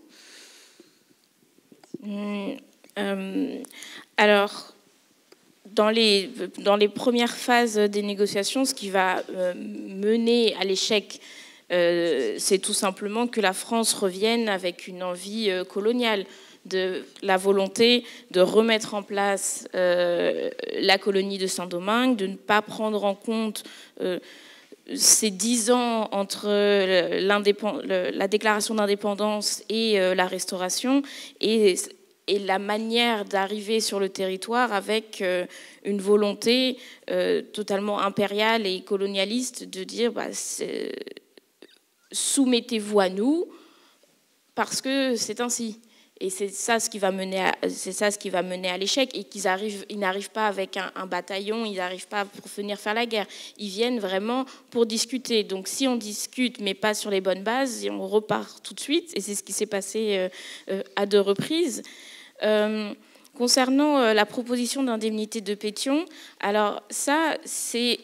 Alors, dans les premières phases des négociations, ce qui va mener à l'échec, c'est tout simplement que la France revienne avec une envie coloniale, de la volonté de remettre en place la colonie de Saint-Domingue, de ne pas prendre en compte ces 10 ans entre la déclaration d'indépendance et la restauration, et la manière d'arriver sur le territoire avec une volonté totalement impériale et colonialiste de dire soumettez-vous à nous parce que c'est ainsi. Et c'est ça ce qui va mener à l'échec, et ils n'arrivent pas avec un bataillon, ils n'arrivent pas pour venir faire la guerre. Ils viennent vraiment pour discuter. Donc si on discute mais pas sur les bonnes bases, on repart tout de suite. Et c'est ce qui s'est passé à 2 reprises. Concernant la proposition d'indemnité de Pétion, alors ça c'est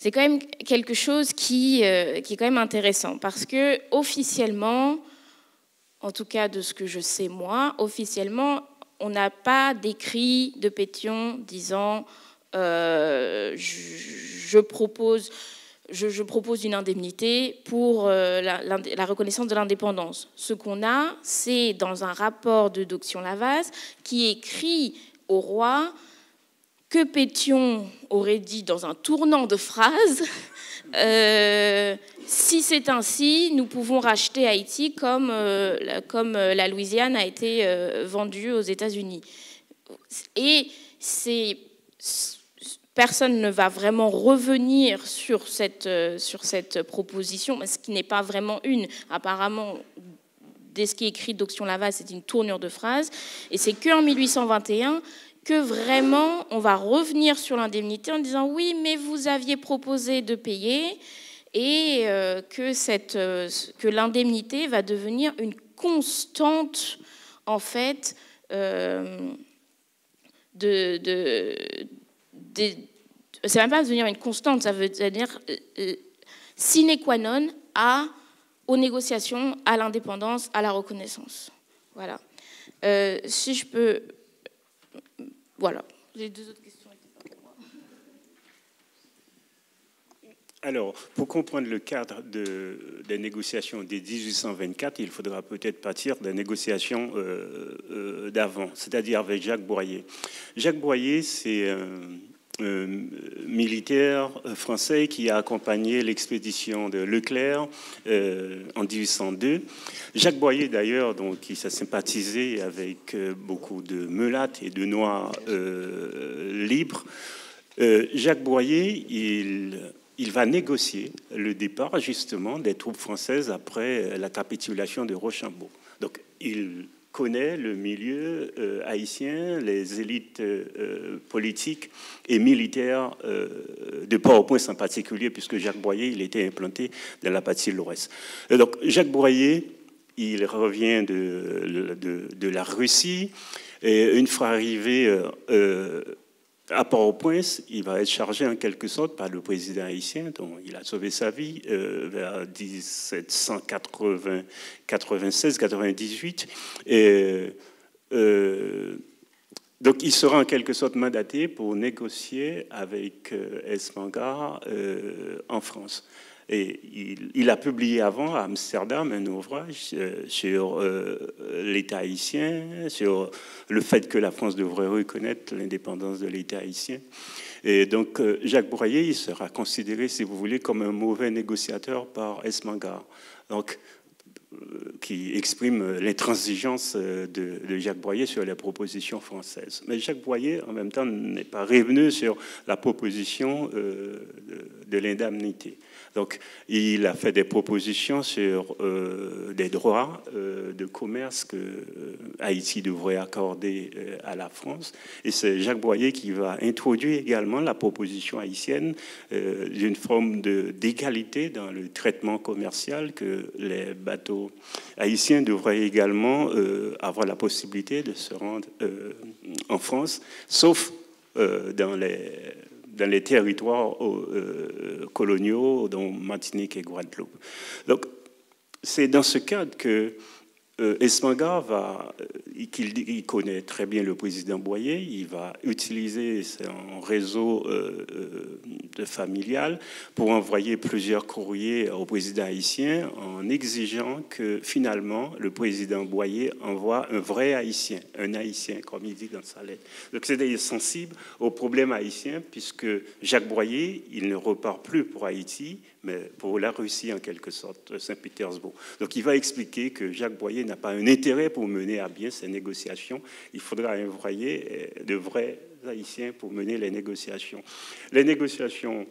quand même quelque chose qui est quand même intéressant, parce que officiellement, en tout cas de ce que je sais moi, officiellement, on n'a pas d'écrit de Pétion disant je propose une indemnité pour la reconnaissance de l'indépendance. Ce qu'on a, c'est dans un rapport de Doction Lavaz qui écrit au roi que Pétion aurait dit dans un tournant de phrase si c'est ainsi, nous pouvons racheter Haïti comme la Louisiane a été vendue aux États-Unis. Et personne ne va vraiment revenir sur cette proposition, ce qui n'est pas vraiment une. Apparemment, de ce qui est écrit d'Auction Laval, c'est une tournure de phrase. Et c'est qu'en 1821 que vraiment on va revenir sur l'indemnité en disant oui, mais vous aviez proposé de payer, et que l'indemnité va devenir une constante, en fait, c'est même pas devenir une constante, ça veut dire sine qua non aux négociations, à l'indépendance, à la reconnaissance. Voilà. Si je peux... Voilà. Les deux autres questions.
Alors, pour comprendre le cadre des négociations dès 1824, il faudra peut-être partir des négociations d'avant, c'est-à-dire avec Jacques Boyer. Jacques Boyer, c'est un militaire français qui a accompagné l'expédition de Leclerc en 1802. Jacques Boyer, d'ailleurs, donc, qui s'est sympathisé avec beaucoup de mulattes et de noirs libres. Jacques Boyer, il va négocier le départ, justement, des troupes françaises après la capitulation de Rochambeau. Donc, il connaît le milieu haïtien, les élites politiques et militaires de Port-au-Prince en particulier, puisque Jacques Boyer, il était implanté dans la partie de l'Ouest. Donc, Jacques Boyer, il revient de la Russie, et une fois arrivé à Port-au-Prince, il va être chargé en quelque sorte par le président haïtien, dont il a sauvé sa vie vers 1796-98. Donc il sera en quelque sorte mandaté pour négocier avec Esmangar en France. Et il a publié avant à Amsterdam un ouvrage sur l'État haïtien, sur le fait que la France devrait reconnaître l'indépendance de l'État haïtien. Et donc Jacques Boyer, il sera considéré, si vous voulez, comme un mauvais négociateur par Esmangar, donc qui exprime l'intransigeance de Jacques Boyer sur les propositions françaises. Mais Jacques Boyer, en même temps, n'est pas revenu sur la proposition de l'indemnité. Donc, il a fait des propositions sur des droits de commerce que Haïti devrait accorder à la France. Et c'est Jacques Boyer qui va introduire également la proposition haïtienne d'une forme d'égalité dans le traitement commercial, que les bateaux haïtiens devraient également avoir la possibilité de se rendre en France, sauf dans les territoires coloniaux, dont Martinique et Guadeloupe. Donc, c'est dans ce cadre que Esmangar il connaît très bien le président Boyer, il va utiliser son réseau familial pour envoyer plusieurs courriers au président haïtien en exigeant que finalement le président Boyer envoie un vrai haïtien, un haïtien, comme il dit dans sa lettre. Donc c'est sensible au problème haïtien, puisque Jacques Boyer, il ne repart plus pour Haïti, mais pour la Russie en quelque sorte, Saint-Pétersbourg. Donc il va expliquer que Jacques Boyer n'a pas un intérêt pour mener à bien ces négociations. Il faudra envoyer de vrais Haïtiens pour mener les négociations. Les négociations,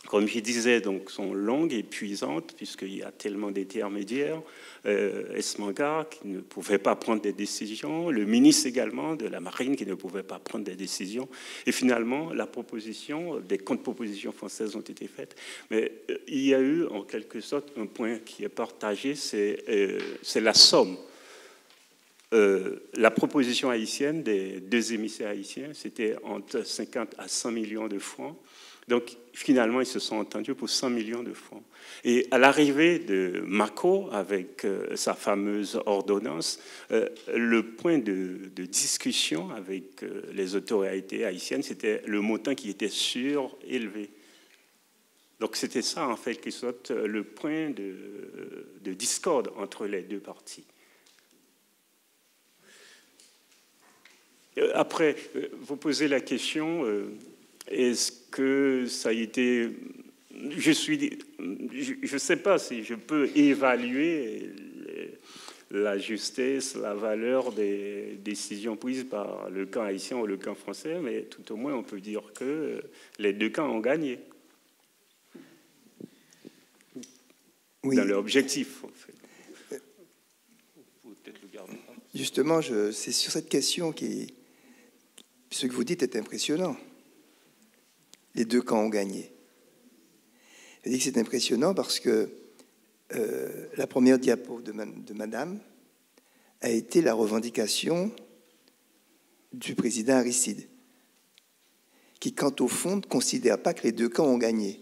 comme je disais, donc, sont longues et épuisantes, puisqu'il y a tellement d'intermédiaires. Esmangar qui ne pouvait pas prendre des décisions, le ministre également de la Marine qui ne pouvait pas prendre des décisions. Et finalement, des contre-propositions françaises ont été faites. Mais il y a eu en quelque sorte un point qui est partagé, c'est la somme. La proposition haïtienne des deux émissaires haïtiens, c'était entre 50 à 100 millions de francs. Donc, finalement, ils se sont entendus pour 100 millions de francs. Et à l'arrivée de Mako, avec sa fameuse ordonnance, le point de discussion avec les autorités haïtiennes, c'était le montant qui était surélevé. Donc, c'était ça, en fait, qui soit le point de discorde entre les deux parties. Après, vous posez la question... Est-ce que ça a été... Je ne sais pas si je peux évaluer la justesse, la valeur des décisions prises par le camp haïtien ou le camp français, mais tout au moins on peut dire que les deux camps ont gagné. Oui. Dans leur objectif, en fait.
Justement, c'est sur cette question ce que vous dites est impressionnant. Les deux camps ont gagné. Je dis que c'est impressionnant parce que la première diapo de Madame a été la revendication du président Aristide, qui, quant au fond, ne considère pas que les deux camps ont gagné.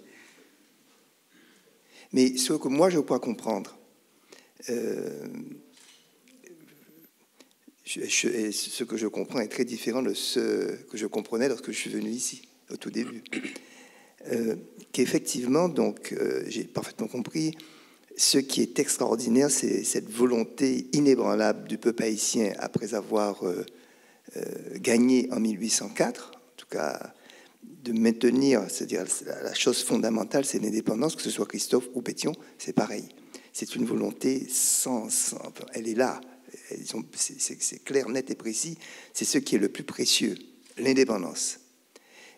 Mais ce que moi, je crois comprendre, ce que je comprends est très différent de ce que je comprenais lorsque je suis venu ici, au tout début. Qu'effectivement, donc, j'ai parfaitement compris, ce qui est extraordinaire, c'est cette volonté inébranlable du peuple haïtien après avoir gagné en 1804, en tout cas de maintenir, c'est-à-dire la chose fondamentale, c'est l'indépendance, que ce soit Christophe ou Pétion, c'est pareil. C'est une volonté elle est là, c'est clair, net et précis, c'est ce qui est le plus précieux, l'indépendance.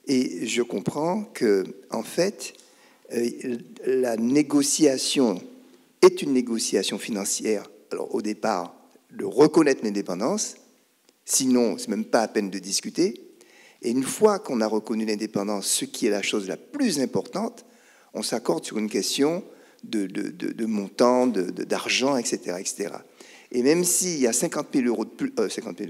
Et je comprends que, en fait, la négociation est une négociation financière. Alors, au départ, de reconnaître l'indépendance, sinon, c'est même pas à peine de discuter. Et une fois qu'on a reconnu l'indépendance, ce qui est la chose la plus importante, on s'accorde sur une question de montant, d'argent, etc., etc. Et même s'il y a 50 000 euros de plus, 50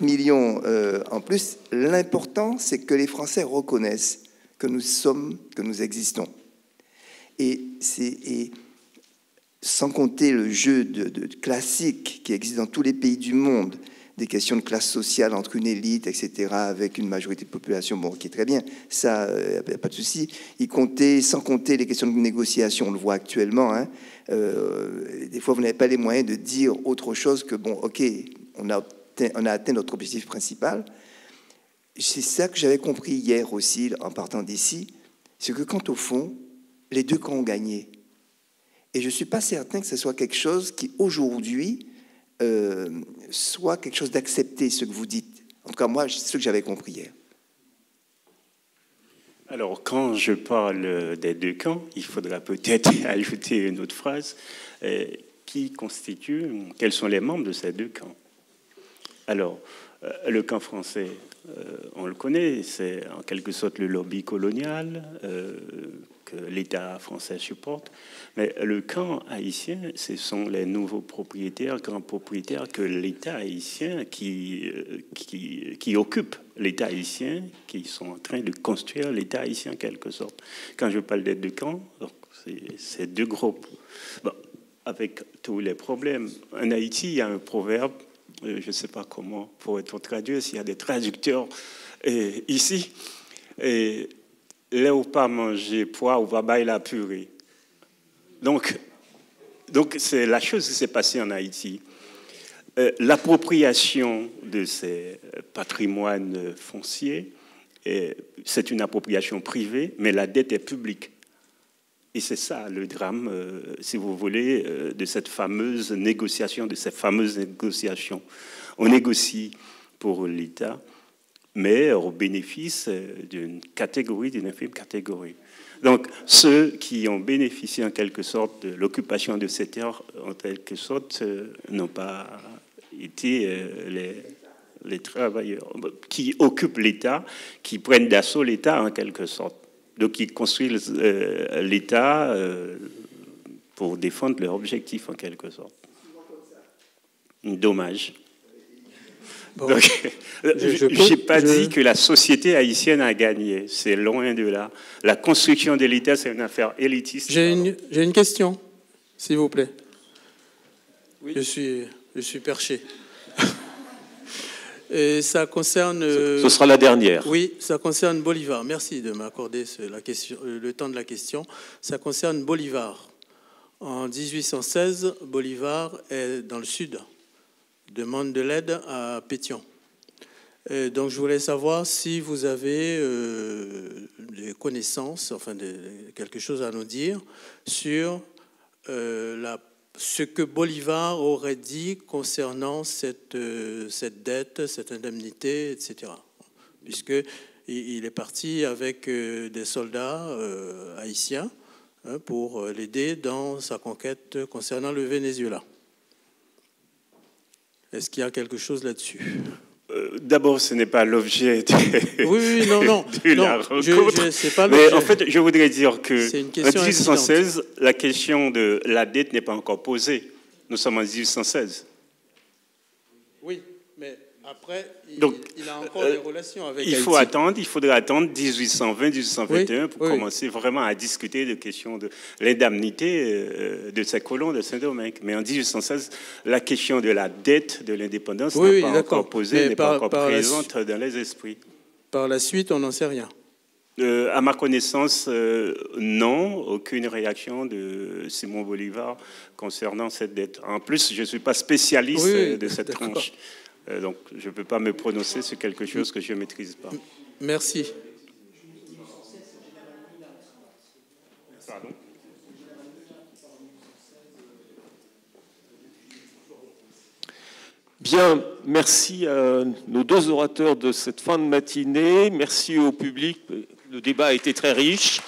millions en plus, l'important, c'est que les Français reconnaissent que nous existons. Et sans compter le jeu de classique qui existe dans tous les pays du monde, des questions de classe sociale entre une élite, etc., avec une majorité de population, bon, qui est très bien, ça, pas de souci. Sans compter les questions de négociation, on le voit actuellement, hein, des fois, vous n'avez pas les moyens de dire autre chose que, bon, ok, on a atteint notre objectif principal. C'est ça que j'avais compris hier aussi, en partant d'ici, c'est que quant au fond, les deux camps ont gagné. Et je ne suis pas certain que ce soit quelque chose qui, aujourd'hui, soit quelque chose d'accepté, ce que vous dites. En tout cas, moi, c'est ce que j'avais compris hier.
Alors, quand je parle des deux camps, il faudra peut-être ajouter une autre phrase. Quels sont les membres de ces deux camps? Alors, le camp français, on le connaît, c'est en quelque sorte le lobby colonial que l'État français supporte. Mais le camp haïtien, ce sont les nouveaux propriétaires, grands propriétaires que l'État haïtien qui occupe l'État haïtien, qui sont en train de construire l'État haïtien en quelque sorte. Quand je parle des deux camps, c'est deux groupes. Bon, avec tous les problèmes. En Haïti, il y a un proverbe, je ne sais pas comment pourrait-on traduire, s'il y a des traducteurs ici. Et là où pas manger pois, ou va bailler la purée. Donc c'est la chose qui s'est passée en Haïti. L'appropriation de ces patrimoines fonciers, c'est une appropriation privée, mais la dette est publique. Et c'est ça le drame, si vous voulez, de cette fameuse négociation, On négocie pour l'État, mais au bénéfice d'une infime catégorie. Donc, ceux qui ont bénéficié en quelque sorte de l'occupation de ces terres, en quelque sorte, n'ont pas été les travailleurs qui occupent l'État, qui prennent d'assaut l'État en quelque sorte. Donc, ils construisent l'État pour défendre leur objectif en quelque sorte. Dommage. Bon. Je n'ai pas dit que la société haïtienne a gagné. C'est loin de là. La construction de l'État, c'est une affaire élitiste.
J'ai une question, s'il vous plaît. Oui. Je suis perché. Et ça concerne...
Ce sera la dernière.
Oui, ça concerne Bolivar. Merci de m'accorder le temps de la question. Ça concerne Bolivar. En 1816, Bolivar est dans le sud, demande de l'aide à Pétion. Et donc je voulais savoir si vous avez des connaissances, enfin quelque chose à nous dire sur ce que Bolivar aurait dit concernant cette dette, cette indemnité, etc. Puisqu'il est parti avec des soldats haïtiens pour l'aider dans sa conquête concernant le Venezuela. Est-ce qu'il y a quelque chose là-dessus?
D'abord, ce n'est pas l'objet de, la rencontre.
C'est pas
mais en fait, je voudrais dire que en
1816,
la question de la dette n'est pas encore posée. Nous sommes en 1816.
Oui, mais après,
Donc,
il a encore des relations avec
Haïti. Il faudrait attendre 1820, 1821 pour commencer vraiment à discuter de questions de l'indemnité de ces colons de Saint-Domingue. Mais en 1816, la question de la dette de l'indépendance n'est pas encore posée, n'est pas encore présente dans les esprits.
Par la suite, on n'en sait rien.
À ma connaissance, non, aucune réaction de Simon Bolivar concernant cette dette. En plus, je ne suis pas spécialiste de cette tranche. Donc, je ne peux pas me prononcer sur quelque chose que je ne maîtrise pas.
Merci.
Pardon ?
Bien, merci à nos deux orateurs de cette fin de matinée. Merci au public. Le débat a été très riche.